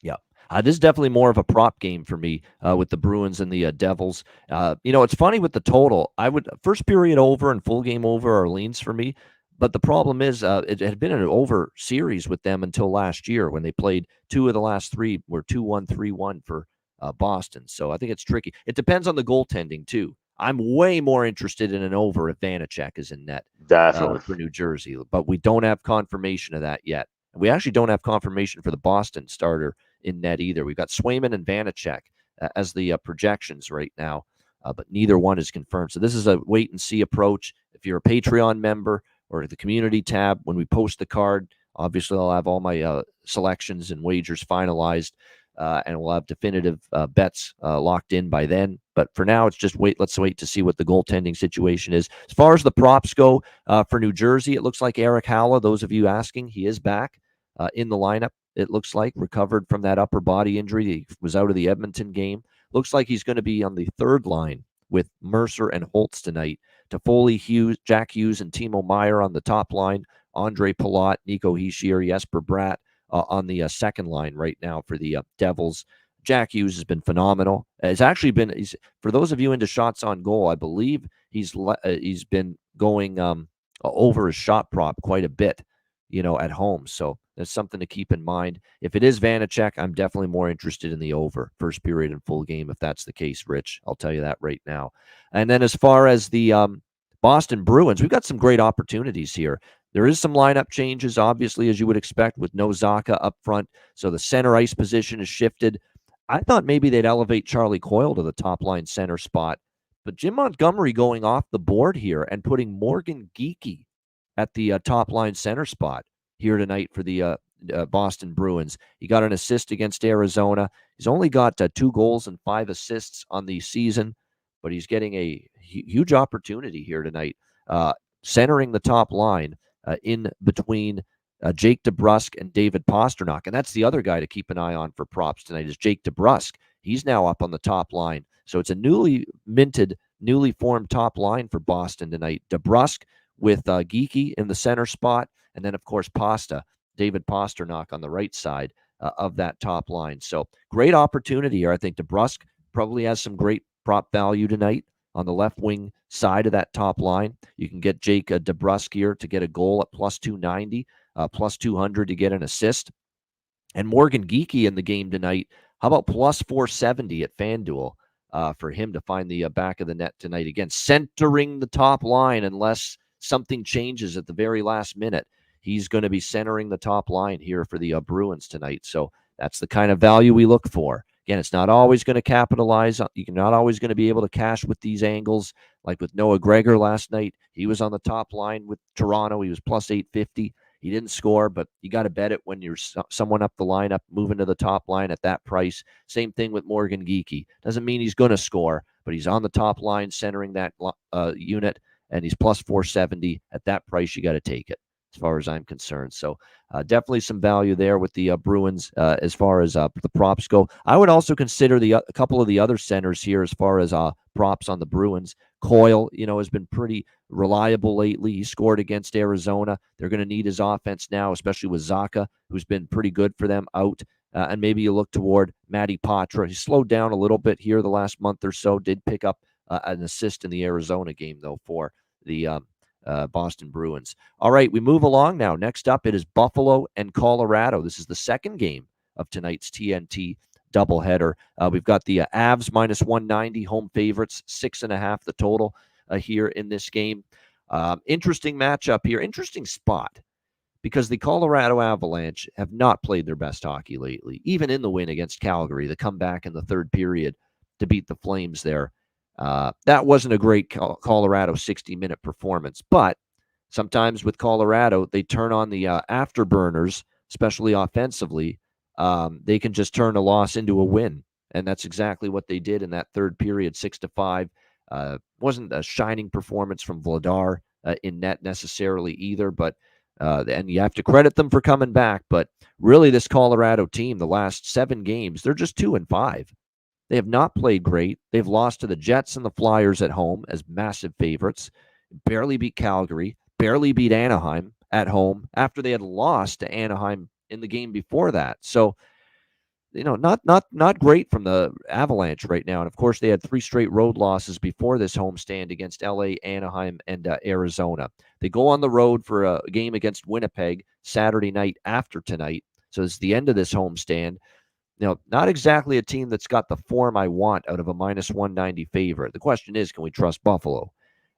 Yeah. This is definitely more of a prop game for me with the Bruins and the Devils. It's funny with the total. I would first period over and full game over are leans for me. But the problem is it had been an over series with them until last year when they played 2 of the last 3 were 2-1, 3-1 for Boston. So I think it's tricky. It depends on the goaltending too. I'm way more interested in an over if Vanacek is in net for New Jersey. But we don't have confirmation of that yet. And we actually don't have confirmation for the Boston starter in net either. We've got Swayman and Vanacek as the projections right now, but neither one is confirmed. So this is a wait and see approach. If you're a Patreon member or the community tab, when we post the card, obviously I'll have all my selections and wagers finalized, and we'll have definitive bets locked in by then. But for now, it's just wait. Let's wait to see what the goaltending situation is. As far as the props go for New Jersey, it looks like Eric Haula, those of you asking, he is back in the lineup. It looks like recovered from that upper body injury. He was out of the Edmonton game. Looks like he's going to be on the third line with Mercer and Holtz tonight. Toffoli, Hughes, Jack Hughes, and Timo Meier on the top line. Andre Palat, Nico Hischier, Jesper Bratt on the second line right now for the Devils. Jack Hughes has been phenomenal. He's for those of you into shots on goal, I believe he's been going over his shot prop quite a bit, at home. So that's something to keep in mind. If it is Vanacek, I'm definitely more interested in the over first period and full game. If that's the case, Rich, I'll tell you that right now. And then as far as the Boston Bruins, we've got some great opportunities here. There is some lineup changes, obviously, as you would expect, with no Zacha up front. So the center ice position is shifted. I thought maybe they'd elevate Charlie Coyle to the top line center spot, but Jim Montgomery going off the board here and putting Morgan Geekie at the top line center spot here tonight for the Boston Bruins. He got an assist against Arizona. He's only got 2 goals and 5 assists on the season, but he's getting a huge opportunity here tonight, centering the top line in between Jake DeBrusk and David Pastrnak. And that's the other guy to keep an eye on for props tonight is Jake DeBrusk. He's now up on the top line. So it's a newly formed top line for Boston tonight. DeBrusk with Geeky in the center spot. And then, of course, David Pastrnak on the right side of that top line. So great opportunity here. I think DeBrusk probably has some great prop value tonight on the left wing side of that top line. You can get Jake DeBrusk here to get a goal at plus 290, plus 200 to get an assist. And Morgan Geeky in the game tonight. How about plus 470 at FanDuel for him to find the back of the net tonight? Again, centering the top line unless something changes at the very last minute. He's going to be centering the top line here for the Bruins tonight. So that's the kind of value we look for. Again, it's not always going to capitalize. You're not always going to be able to cash with these angles. Like with Noah Gregor last night, he was on the top line with Toronto. He was plus 850. He didn't score, but you got to bet it when you're someone up the lineup, moving to the top line at that price. Same thing with Morgan Geeky. Doesn't mean he's going to score, but he's on the top line centering that unit, and he's plus 470. At that price, you got to take it, as far as I'm concerned. So definitely some value there with the Bruins as far as the props go. I would also consider a couple of the other centers here as far as props on the Bruins. Coyle, has been pretty reliable lately. He scored against Arizona. They're going to need his offense now, especially with Zacha, who's been pretty good for them out. And maybe you look toward Matty Patra. He slowed down a little bit here the last month or so. Did pick up an assist in the Arizona game, though, for the Boston Bruins. All right, we move along now. Next up, it is Buffalo and Colorado. This is the second game of tonight's TNT doubleheader. We've got the Avs minus 190, home favorites, 6.5 the total here in this game. Interesting matchup here, interesting spot, because the Colorado Avalanche have not played their best hockey lately, even in the win against Calgary, the comeback in the third period to beat the Flames there. That wasn't a great Colorado 60-minute performance, but sometimes with Colorado, they turn on the afterburners, especially offensively. They can just turn a loss into a win, and that's exactly what they did in that third period, 6-5. Wasn't a shining performance from Vladar in net necessarily either, but and you have to credit them for coming back. But really, this Colorado team, the last 7 games, they're just 2-5. They have not played great. They've lost to the Jets and the Flyers at home as massive favorites, barely beat Calgary, barely beat Anaheim at home after they had lost to Anaheim in the game before that. So, not great from the Avalanche right now. And of course, they had 3 straight road losses before this homestand against LA, Anaheim, and Arizona. They go on the road for a game against Winnipeg Saturday night after tonight. So it's the end of this homestand. Not exactly a team that's got the form I want out of a minus 190 favorite. The question is, can we trust Buffalo?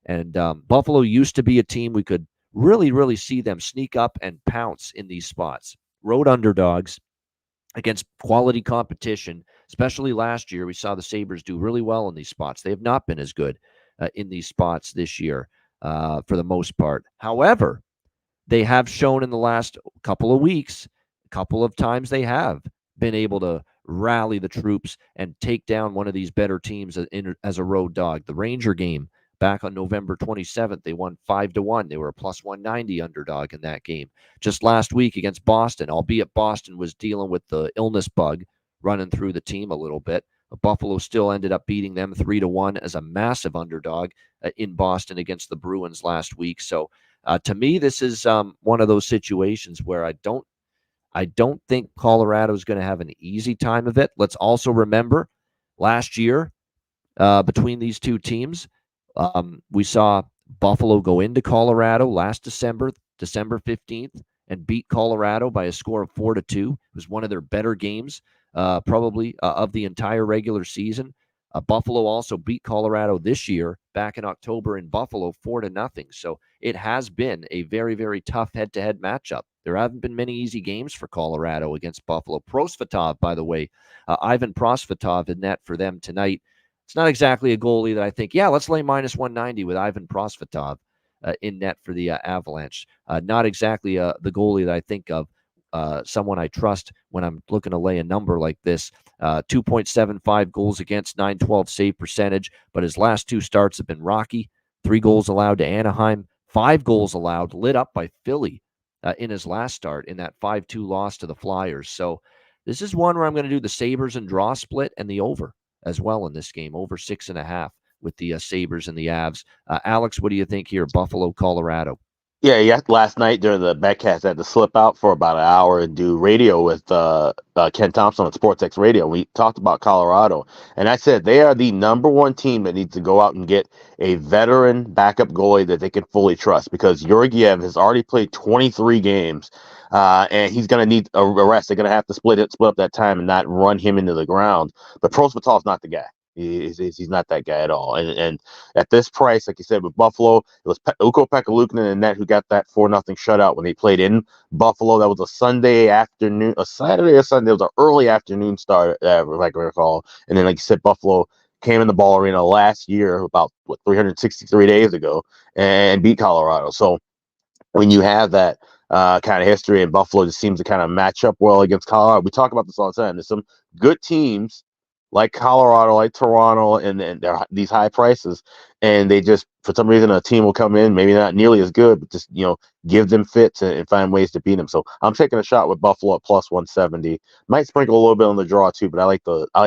And Buffalo used to be a team we could really, really see them sneak up and pounce in these spots. Road underdogs against quality competition, especially last year. We saw the Sabres do really well in these spots. They have not been as good in these spots this year for the most part. However, they have shown in the last couple of weeks, a couple of times they have been able to rally the troops and take down one of these better teams as a road dog. The Ranger game back on November 27th, they won 5-1. They were a plus 190 underdog in that game. Just last week against Boston, albeit Boston was dealing with the illness bug running through the team a little bit, Buffalo still ended up beating them 3-1 as a massive underdog in Boston against the Bruins last week. So to me, this is one of those situations where I don't think Colorado is going to have an easy time of it. Let's also remember last year between these two teams, we saw Buffalo go into Colorado last December 15th, and beat Colorado by a score of 4-2. It was one of their better games, probably of the entire regular season. Buffalo also beat Colorado this year back in October in Buffalo 4-0. So it has been a very, very tough head-to-head matchup. There haven't been many easy games for Colorado against Buffalo. Prosvetov, by the way, Ivan Prosvetov in net for them tonight. It's not exactly a goalie that I think, let's lay minus 190 with Ivan Prosvetov in net for the Avalanche. Not exactly the goalie that I think of, someone I trust when I'm looking to lay a number like this. 2.75 goals against, 912 save percentage, but his last 2 starts have been rocky. 3 goals allowed to Anaheim, 5 goals allowed, lit up by Philly in his last start in that 5-2 loss to the Flyers. So this is one where I'm going to do the Sabres and draw split and the over as well in this game, over 6.5 with the Sabres and the Avs. Alex, what do you think here? Buffalo, Colorado. Yeah. Last night during the Betcast, I had to slip out for about an hour and do radio with Ken Thompson on SportsX Radio. We talked about Colorado, and I said they are the number one team that needs to go out and get a veteran backup goalie that they can fully trust, because Georgiev has already played 23 games, and he's going to need a rest. They're going to have to split up that time and not run him into the ground. But Prosvetov's not the guy. He's not that guy at all. And at this price, like you said, with Buffalo, it was Ukko Pekka-Luukkonen and net who got that 4-0 shutout when they played in Buffalo. That was a Saturday or Sunday. It was an early afternoon start, like I recall. And then, like you said, Buffalo came in the Ball Arena last year, about 363 days ago, and beat Colorado. So when you have that kind of history, and Buffalo just seems to kind of match up well against Colorado, we talk about this all the time. There's some good teams like Colorado, like Toronto, and they're these high prices, and they just, for some reason, a team will come in, maybe not nearly as good, but just, give them fits and find ways to beat them. So I'm taking a shot with Buffalo at plus 170. Might sprinkle a little bit on the draw too, but I like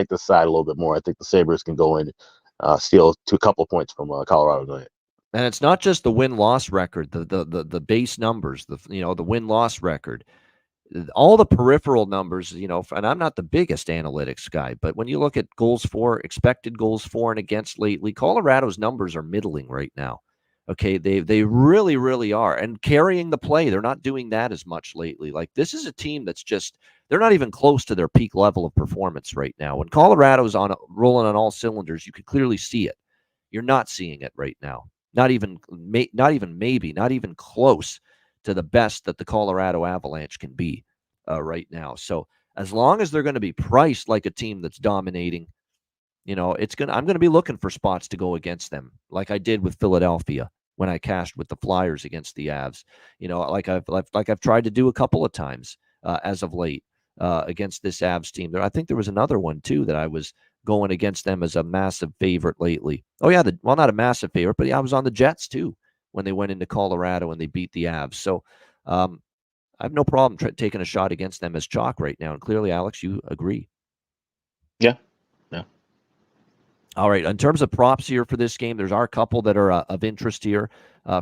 the side a little bit more. I think the Sabres can go in, steal a couple points from Colorado tonight. And it's not just the win-loss record, the base numbers, the win-loss record. All the peripheral numbers, and I'm not the biggest analytics guy, but when you look at goals for, expected goals for and against lately, Colorado's numbers are middling right now. Okay, they really, really are. And carrying the play, they're not doing that as much lately. Like, this is a team that's just, they're not even close to their peak level of performance right now. When Colorado's rolling on all cylinders, you can clearly see it. You're not seeing it right now. Not even close to the best that the Colorado Avalanche can be right now. So as long as they're going to be priced like a team that's dominating, I'm going to be looking for spots to go against them, like I did with Philadelphia when I cashed with the Flyers against the Avs. Like I've tried to do a couple of times as of late against this Avs team. I think there was another one too that I was going against them as a massive favorite lately. Oh yeah, not a massive favorite, but I was on the Jets too when they went into Colorado and they beat the Avs. So I have no problem taking a shot against them as chalk right now. And clearly, Alex, you agree. Yeah. All right. In terms of props here for this game, there's our couple that are of interest here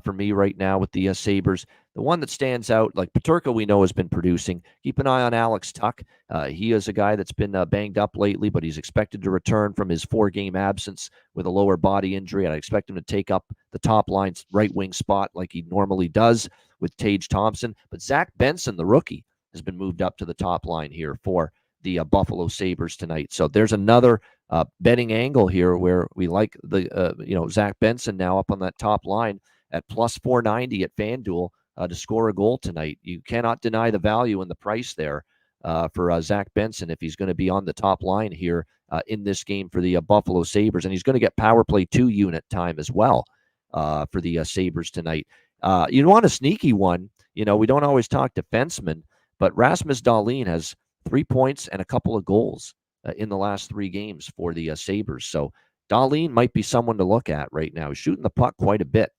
for me right now with the Sabres. The one that stands out, like Peterka, we know has been producing. Keep an eye on Alex Tuch. He is a guy that's been banged up lately, but he's expected to return from his 4-game absence with a lower body injury. I expect him to take up the top line's right wing spot like he normally does with Tage Thompson. But Zach Benson, the rookie, has been moved up to the top line here for the Buffalo Sabres tonight. So there's another betting angle here where we like the Zach Benson now up on that top line at plus 490 at FanDuel to score a goal tonight. You cannot deny the value and the price there for Zach Benson if he's going to be on the top line here in this game for the Buffalo Sabres, and he's going to get power play 2 unit time as well for the Sabres tonight. You want a sneaky one? We don't always talk defensemen, but Rasmus Dahlin has 3 points and a couple of goals in the last 3 games for the Sabres. So Dahlin might be someone to look at right now. He's shooting the puck quite a bit,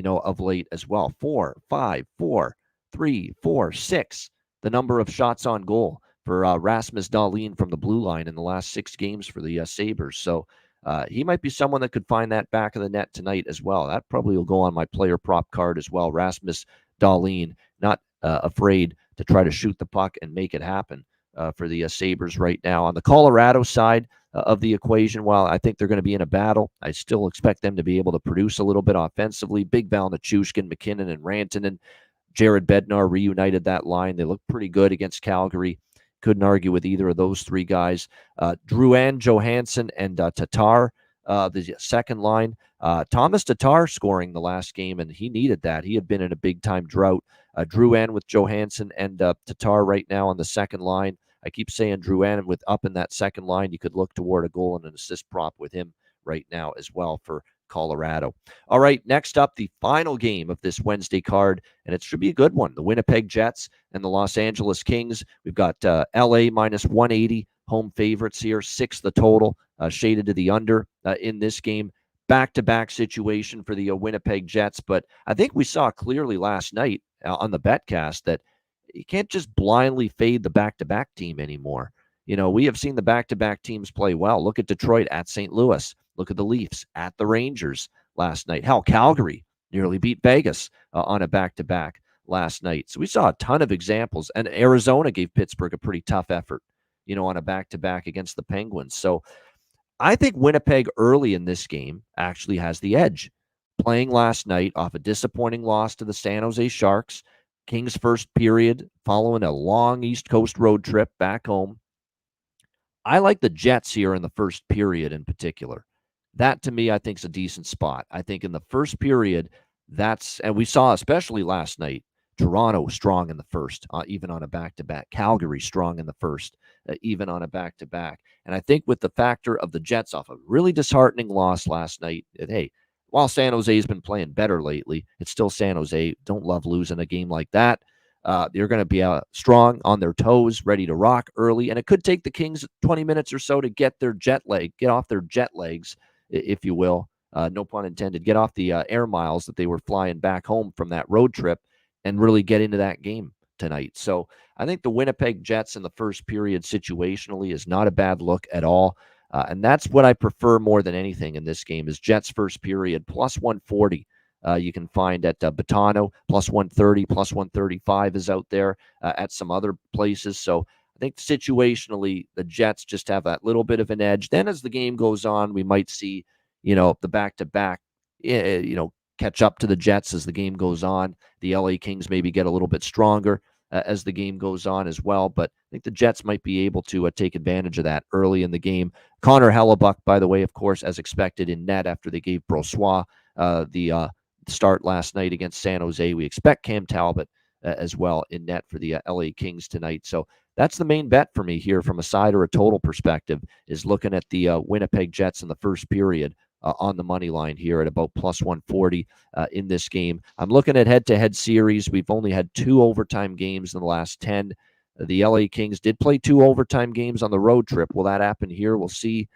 of late as well. 4, 5, 4, 3, 4, 6, the number of shots on goal for Rasmus Dahlin from the blue line in the last 6 games for the Sabres. So he might be someone that could find that back of the net tonight as well. That probably will go on my player prop card as well. Rasmus Dahlin, not afraid to try to shoot the puck and make it happen for the Sabres right now. On the Colorado side of the equation, while I think they're going to be in a battle, I still expect them to be able to produce a little bit offensively. Big Val Nichushkin, McKinnon, and Rantanen. Jared Bednar reunited that line. They look pretty good against Calgary. Couldn't argue with either of those 3 guys. Drouin, Johansson, and Tatar, the second line. Thomas Tatar scoring the last game, and he needed that. He had been in a big-time drought. Drouin with Johansson and Tatar right now on the second line. I keep saying Drouin with up in that second line. You could look toward a goal and an assist prop with him right now as well for Colorado. All right, next up, the final game of this Wednesday card, and it should be a good one. The Winnipeg Jets and the Los Angeles Kings. We've got LA minus 180 home favorites here, 6 the total, shaded to the under in this game. Back-to-back situation for the Winnipeg Jets, but I think we saw clearly last night on the betcast that you can't just blindly fade the back-to-back team anymore. We have seen the back-to-back teams play well. Look at Detroit at St. Louis. Look at the Leafs at the Rangers last night. Hell, Calgary nearly beat Vegas on a back-to-back last night. So we saw a ton of examples. And Arizona gave Pittsburgh a pretty tough effort, on a back-to-back against the Penguins. So I think Winnipeg early in this game actually has the edge. Playing last night off a disappointing loss to the San Jose Sharks, Kings' first period following a long East Coast road trip back home. I like the Jets here in the first period in particular. That, to me, I think is a decent spot. I think in the first period, and we saw, especially last night, Toronto strong in the first, even on a back-to-back. Calgary strong in the first, even on a back-to-back. And I think with the factor of the Jets off a really disheartening loss last night, that, hey, while San Jose's been playing better lately, it's still San Jose. Don't love losing a game like that. They're going to be strong on their toes, ready to rock early. And it could take the Kings 20 minutes or so to get off their jet legs, if you will. No pun intended. Get off the air miles that they were flying back home from that road trip and really get into that game tonight. So I think the Winnipeg Jets in the first period situationally is not a bad look at all. And that's what I prefer more than anything in this game is Jets first period plus 140. You can find at Betano plus 130, plus 135 is out there at some other places. So I think situationally the Jets just have that little bit of an edge. Then as the game goes on, we might see, the back-to-back, catch up to the Jets as the game goes on. The LA Kings maybe get a little bit stronger as the game goes on as well. But I think the Jets might be able to take advantage of that early in the game. Connor Hellebuck, by the way, of course, as expected in net after they gave Brossoit the start last night against San Jose. We expect Cam Talbot as well in net for the LA Kings tonight. So that's the main bet for me here from a side or a total perspective is looking at the Winnipeg Jets in the first period on the money line here at about plus 140 in this game. I'm looking at head-to-head series. We've only had 2 overtime games in the last 10. The LA Kings did play 2 overtime games on the road trip. Will that happen here? We'll see.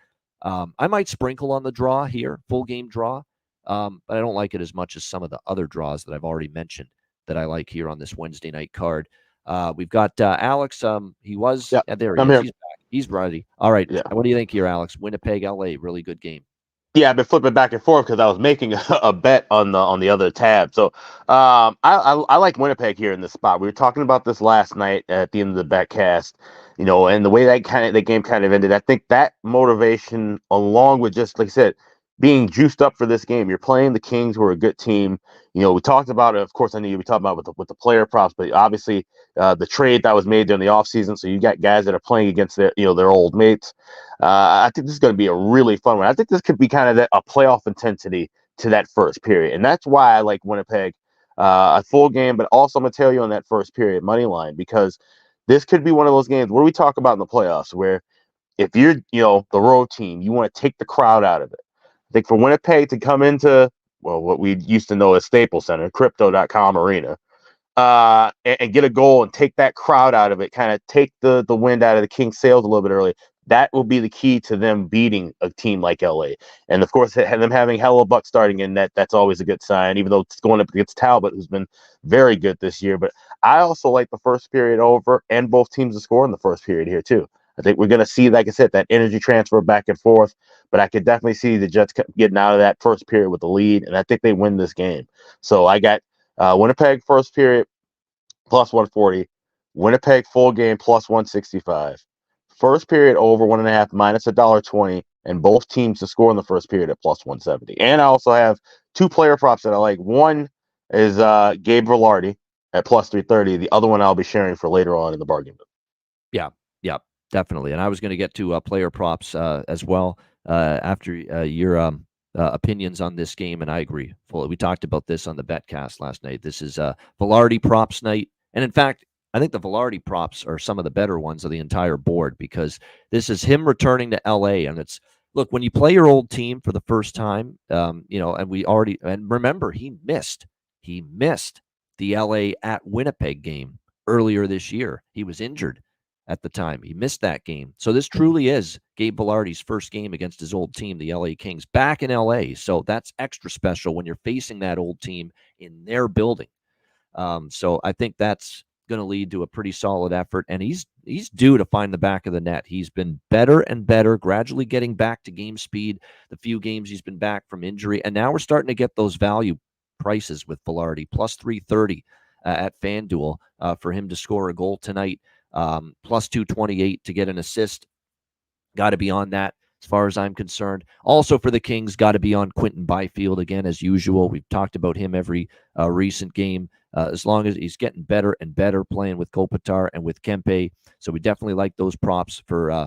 I might sprinkle on the draw here, full game draw, but I don't like it as much as some of the other draws that I've already mentioned that I like here on this Wednesday night card. We've got Alex. He was there. He is. He's back. He's ready. All right. Yeah. What do you think here, Alex? Winnipeg, LA, really good game. Yeah, I've been flipping back and forth because I was making a bet on the other tab. So I like Winnipeg here in this spot. We were talking about this last night at the end of the betcast, and the way the game kind of ended. I think that motivation, along with just like I said, being juiced up for this game. You're playing the Kings, who are a good team. We talked about it. Of course, I knew we talked about with the player props, but obviously the trade that was made during the offseason. So you got guys that are playing against their old mates. I think this is going to be a really fun one. I think this could be kind of a playoff intensity to that first period, and that's why I like Winnipeg a full game. But also, I'm going to tell you on that first period money line because this could be one of those games where we talk about in the playoffs where if you're the road team, you want to take the crowd out of it. I think for Winnipeg to come into, what we used to know as Staples Center, Crypto.com Arena, and get a goal and take that crowd out of it, kind of take the wind out of the Kings' sails a little bit early, that will be the key to them beating a team like LA. And, of course, them having Hellebuck starting in net, that's always a good sign, even though it's going up against Talbot, who's been very good this year. But I also like the first period over and both teams to score in the first period here, too. I think we're going to see, like I said, that energy transfer back and forth. But I could definitely see the Jets getting out of that first period with the lead, and I think they win this game. So I got Winnipeg first period plus 140, Winnipeg full game plus 165, first period over 1.5 minus $1.20, and both teams to score in the first period at plus 170. And I also have 2 player props that I like. One is Gabe Velarde at plus 330. The other one I'll be sharing for later on in the bargain. Yeah, definitely. And I was going to get to player props as well. After your opinions on this game, and I agree fully. We talked about this on the betcast last night. This is Velarde props night, and in fact, I think the Velarde props are some of the better ones of the entire board because this is him returning to LA, and it's look when you play your old team for the first time, and remember he missed the LA at Winnipeg game earlier this year. He was injured at the time. He missed that game. So this truly is Gabe Velarde's first game against his old team, the LA Kings, back in LA. So that's extra special when you're facing that old team in their building. So I think that's going to lead to a pretty solid effort, and he's due to find the back of the net. He's been better and better, gradually getting back to game speed the few games he's been back from injury, and now we're starting to get those value prices with Velarde, plus 330 at FanDuel for him to score a goal tonight, plus 228 to get an assist. Got to be on that as far as I'm concerned. Also for the Kings, got to be on Quinton Byfield again, as usual. We've talked about him every recent game. As long as he's getting better and better playing with Kopitar and with Kempe. So we definitely like those props for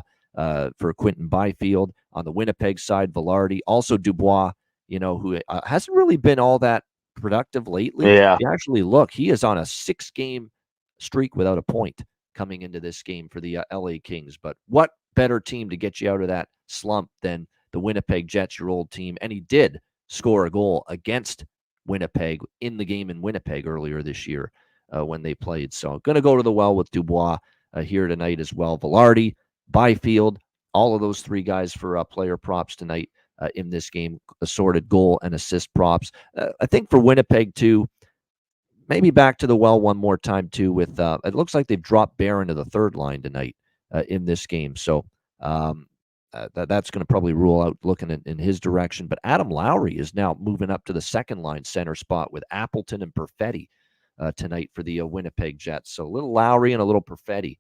Quinton Byfield. On the Winnipeg side, Velarde, also Dubois, who hasn't really been all that productive lately. Yeah. If you actually look, he is on a 6-game streak without a point coming into this game for the LA Kings. But what better team to get you out of that slump than the Winnipeg Jets, your old team? And he did score a goal against Winnipeg in the game in Winnipeg earlier this year when they played. So going to go to the well with Dubois here tonight as well. Velarde, Byfield, all of those three guys for player props tonight in this game, assorted goal and assist props. I think for Winnipeg too, maybe back to the well one more time too with it looks like they've dropped Barron to the third line tonight in this game. So that's going to probably rule out looking in his direction. But Adam Lowry is now moving up to the second line center spot with Appleton and Perfetti tonight for the Winnipeg Jets. So a little Lowry and a little Perfetti,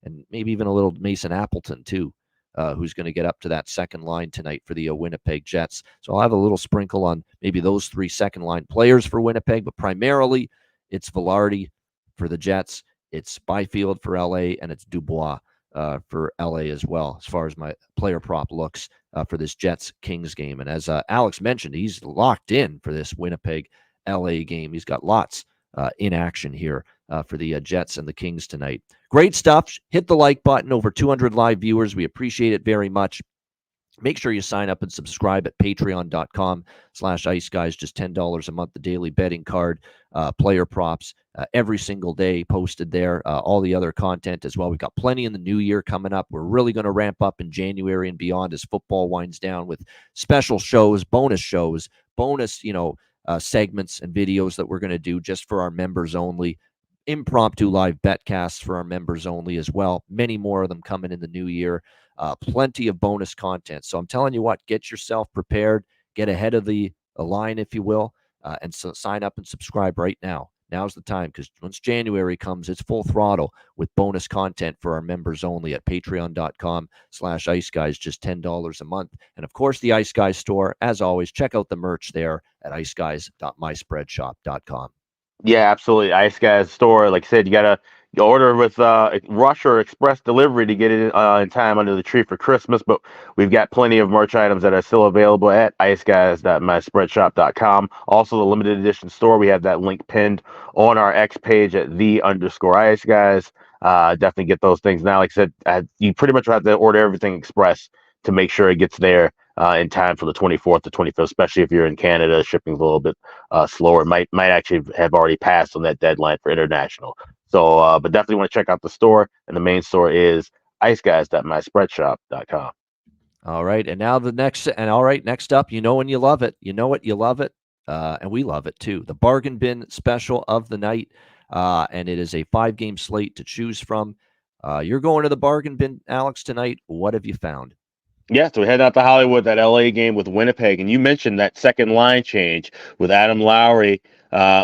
and maybe even a little Mason Appleton too, who's going to get up to that second line tonight for the Winnipeg Jets. So I'll have a little sprinkle on maybe those 3 second line players for Winnipeg, but primarily it's Velarde for the Jets, it's Byfield for LA, and it's Dubois for LA as well, as far as my player prop looks for this Jets-Kings game. And as Alex mentioned, he's locked in for this Winnipeg-LA game. He's got lots in action here for the Jets and the Kings tonight. Great stuff. Hit the like button. Over 200 live viewers. We appreciate it very much. Make sure you sign up and subscribe at patreon.com/Ice Guys. Just $10 a month, the daily betting card, player props, every single day posted there. All the other content as well. We've got plenty in the new year coming up. We're really going to ramp up in January and beyond as football winds down with special shows, bonus, segments and videos that we're going to do just for our members only. Impromptu live betcasts for our members only as well. Many more of them coming in the new year. Plenty of bonus content. So I'm telling you what, get yourself prepared, get ahead of the line, if you will, and so sign up and subscribe right now. Now's the time, because once January comes, it's full throttle with bonus content for our members only at patreon.com/Ice Guys, just $10 a month. And of course, the Ice Guys store, as always, check out the merch there at iceguys.myspreadshop.com. Yeah, absolutely. Ice Guys store, like I said, you order with rush or express delivery to get it in time under the tree for Christmas. But we've got plenty of merch items that are still available at iceguys.myspreadshop.com. Also, the limited edition store, we have that link pinned on our X page at _Ice Guys. Definitely get those things now. Like I said, you pretty much have to order everything express to make sure it gets there in time for the 24th to 25th, especially if you're in Canada. Shipping's a little bit slower. Might actually have already passed on that deadline for international. So, but definitely want to check out the store, and the main store is iceguys.myspreadshop.com. All right, and now next up, you know and you love it. You know it, you love it, and we love it too. The bargain bin special of the night, and it is a 5-game slate to choose from. You're going to the bargain bin, Alex, tonight. What have you found? Yeah, so we head out to Hollywood, that LA game with Winnipeg, and you mentioned that second line change with Adam Lowry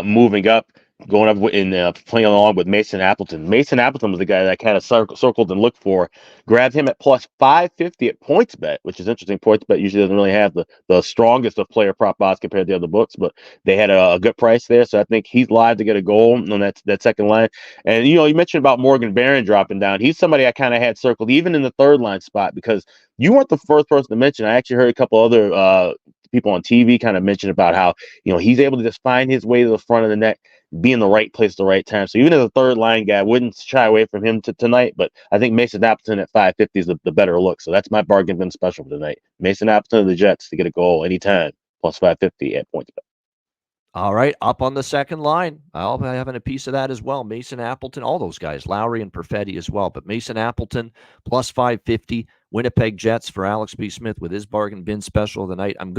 moving up, going up and playing along with Mason Appleton. Mason Appleton was the guy that I kind of circled and looked for. Grabbed him at plus 550 at PointsBet, which is interesting. PointsBet usually doesn't really have the strongest of player prop odds compared to the other books, but they had a good price there. So I think he's live to get a goal on that second line. And, you mentioned about Morgan Barron dropping down. He's somebody I kind of had circled even in the third line spot, because you weren't the first person to mention. I actually heard a couple other people on TV kind of mention about how, he's able to just find his way to the front of the net, be in the right place at the right time. So even as a third line guy, I wouldn't shy away from him tonight, but I think Mason Appleton at 550 is the better look. So that's my bargain bin special for tonight. Mason Appleton of the Jets to get a goal anytime, plus 550 at PointsBet. All right, up on the second line. I'll be having a piece of that as well. Mason Appleton, all those guys, Lowry and Perfetti as well. But Mason Appleton, plus 550. Winnipeg Jets for Alex B. Smith with his bargain bin special of the night. I'm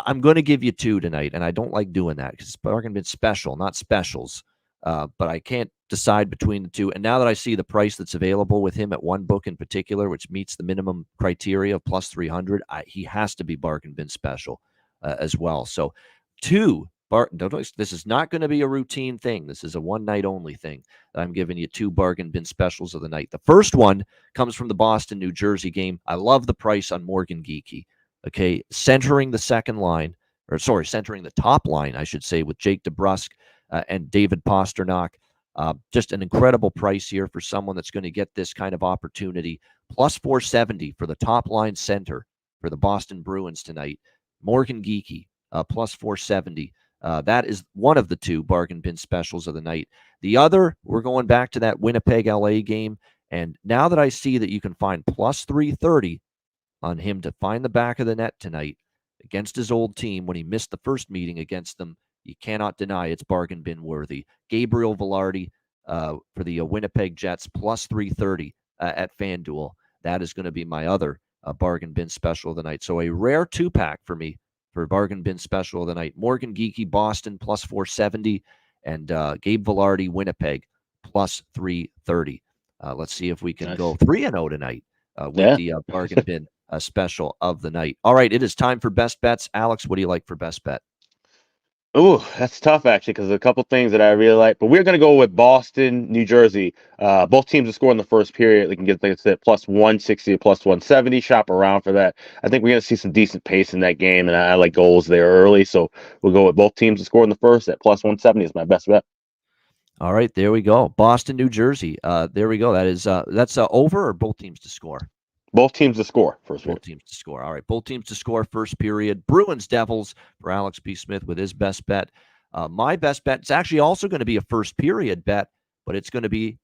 I'm going to give you 2 tonight, and I don't like doing that because it's bargain bin special, not specials. But I can't decide between the 2. And now that I see the price that's available with him at one book in particular, which meets the minimum criteria of plus 300, he has to be bargain bin special as well. So 2. This is not going to be a routine thing. This is a one-night only thing. I'm giving you 2 bargain bin specials of the night. The first one comes from the Boston, New Jersey game. I love the price on Morgan Geekie. Okay, centering the top line, I should say, with Jake DeBrusk and David Pasternak. Just an incredible price here for someone that's going to get this kind of opportunity. Plus 470 for the top line center for the Boston Bruins tonight. Morgan Geekie, plus 470. That is one of the 2 bargain bin specials of the night. The other, we're going back to that Winnipeg LA game. And now that I see that you can find plus 330 on him to find the back of the net tonight against his old team when he missed the first meeting against them, you cannot deny it's bargain bin worthy. Gabriel Velarde for the Winnipeg Jets, plus 330 at FanDuel. That is going to be my other bargain bin special of the night. So a rare 2-pack for me for bargain bin special of the night. Morgan Geekie, Boston, plus 470, and Gabe Velarde, Winnipeg, plus 330. Let's see if we can go 3-0 tonight with the bargain bin special of the night. All right, it is time for best bets. Alex, what do you like for best bet? Oh, that's tough, actually, because there's a couple things that I really like. But we're going to go with Boston, New Jersey. Both teams to score in the first period. They can get, like I said, plus 160 or plus 170. Shop around for that. I think we're going to see some decent pace in that game, and I like goals there early. So we'll go with both teams to score in the first at plus 170 is my best bet. All right, there we go. Boston, New Jersey. There we go. That is that's over or both teams to score? Both teams to score first period. Both teams to score. All right, both teams to score first period. Bruins, Devils for Alex P. Smith with his best bet. My best bet, it's actually also going to be a first period bet, but it's going to be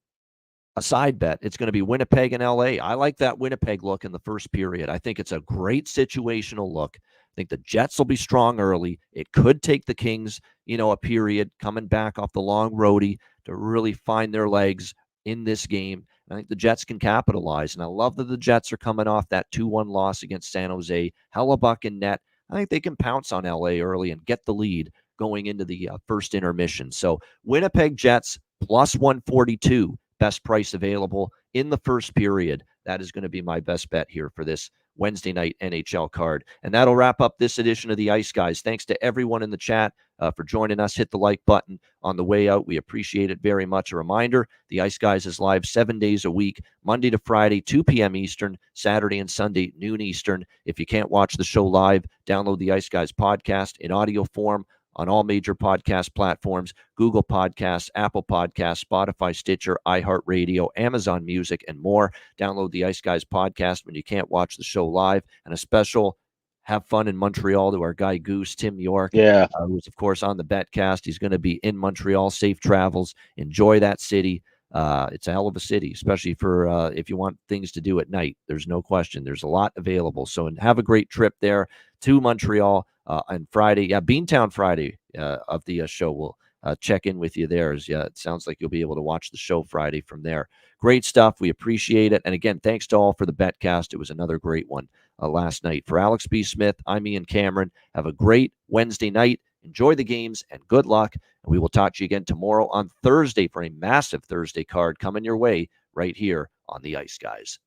a side bet. It's going to be Winnipeg and LA. I like that Winnipeg look in the first period. I think it's a great situational look. I think the Jets will be strong early. It could take the Kings, a period coming back off the long roadie to really find their legs in this game. I think the Jets can capitalize, and I love that the Jets are coming off that 2-1 loss against San Jose. Hellebuck in net. I think they can pounce on LA early and get the lead going into the first intermission. So Winnipeg Jets plus 142, best price available in the first period. That is going to be my best bet here for this Wednesday night NHL card. And that'll wrap up this edition of the Ice Guys. Thanks to everyone in the chat for joining us. Hit the like button on the way out. We appreciate it very much. A reminder, the Ice Guys is live 7 days a week, Monday to Friday, 2 p.m. Eastern, Saturday and Sunday, noon Eastern. If you can't watch the show live, download the Ice Guys podcast in audio form on all major podcast platforms, Google Podcasts, Apple Podcasts, Spotify, Stitcher, iHeartRadio, Amazon Music, and more. Download the Ice Guys podcast when you can't watch the show live. And a special have fun in Montreal to our guy Goose, Tim York, who's, of course, on the BetCast. He's going to be in Montreal. Safe travels. Enjoy that city. It's a hell of a city, especially for if you want things to do at night. There's no question. There's a lot available. So have a great trip there to Montreal on Friday. Yeah, Beantown Friday of the show. We'll check in with you there. It sounds like you'll be able to watch the show Friday from there. Great stuff. We appreciate it. And again, thanks to all for the BetCast. It was another great one last night. For Alex B. Smith, I'm Ian Cameron. Have a great Wednesday night. Enjoy the games and good luck. And we will talk to you again tomorrow on Thursday for a massive Thursday card coming your way right here on the Ice Guys.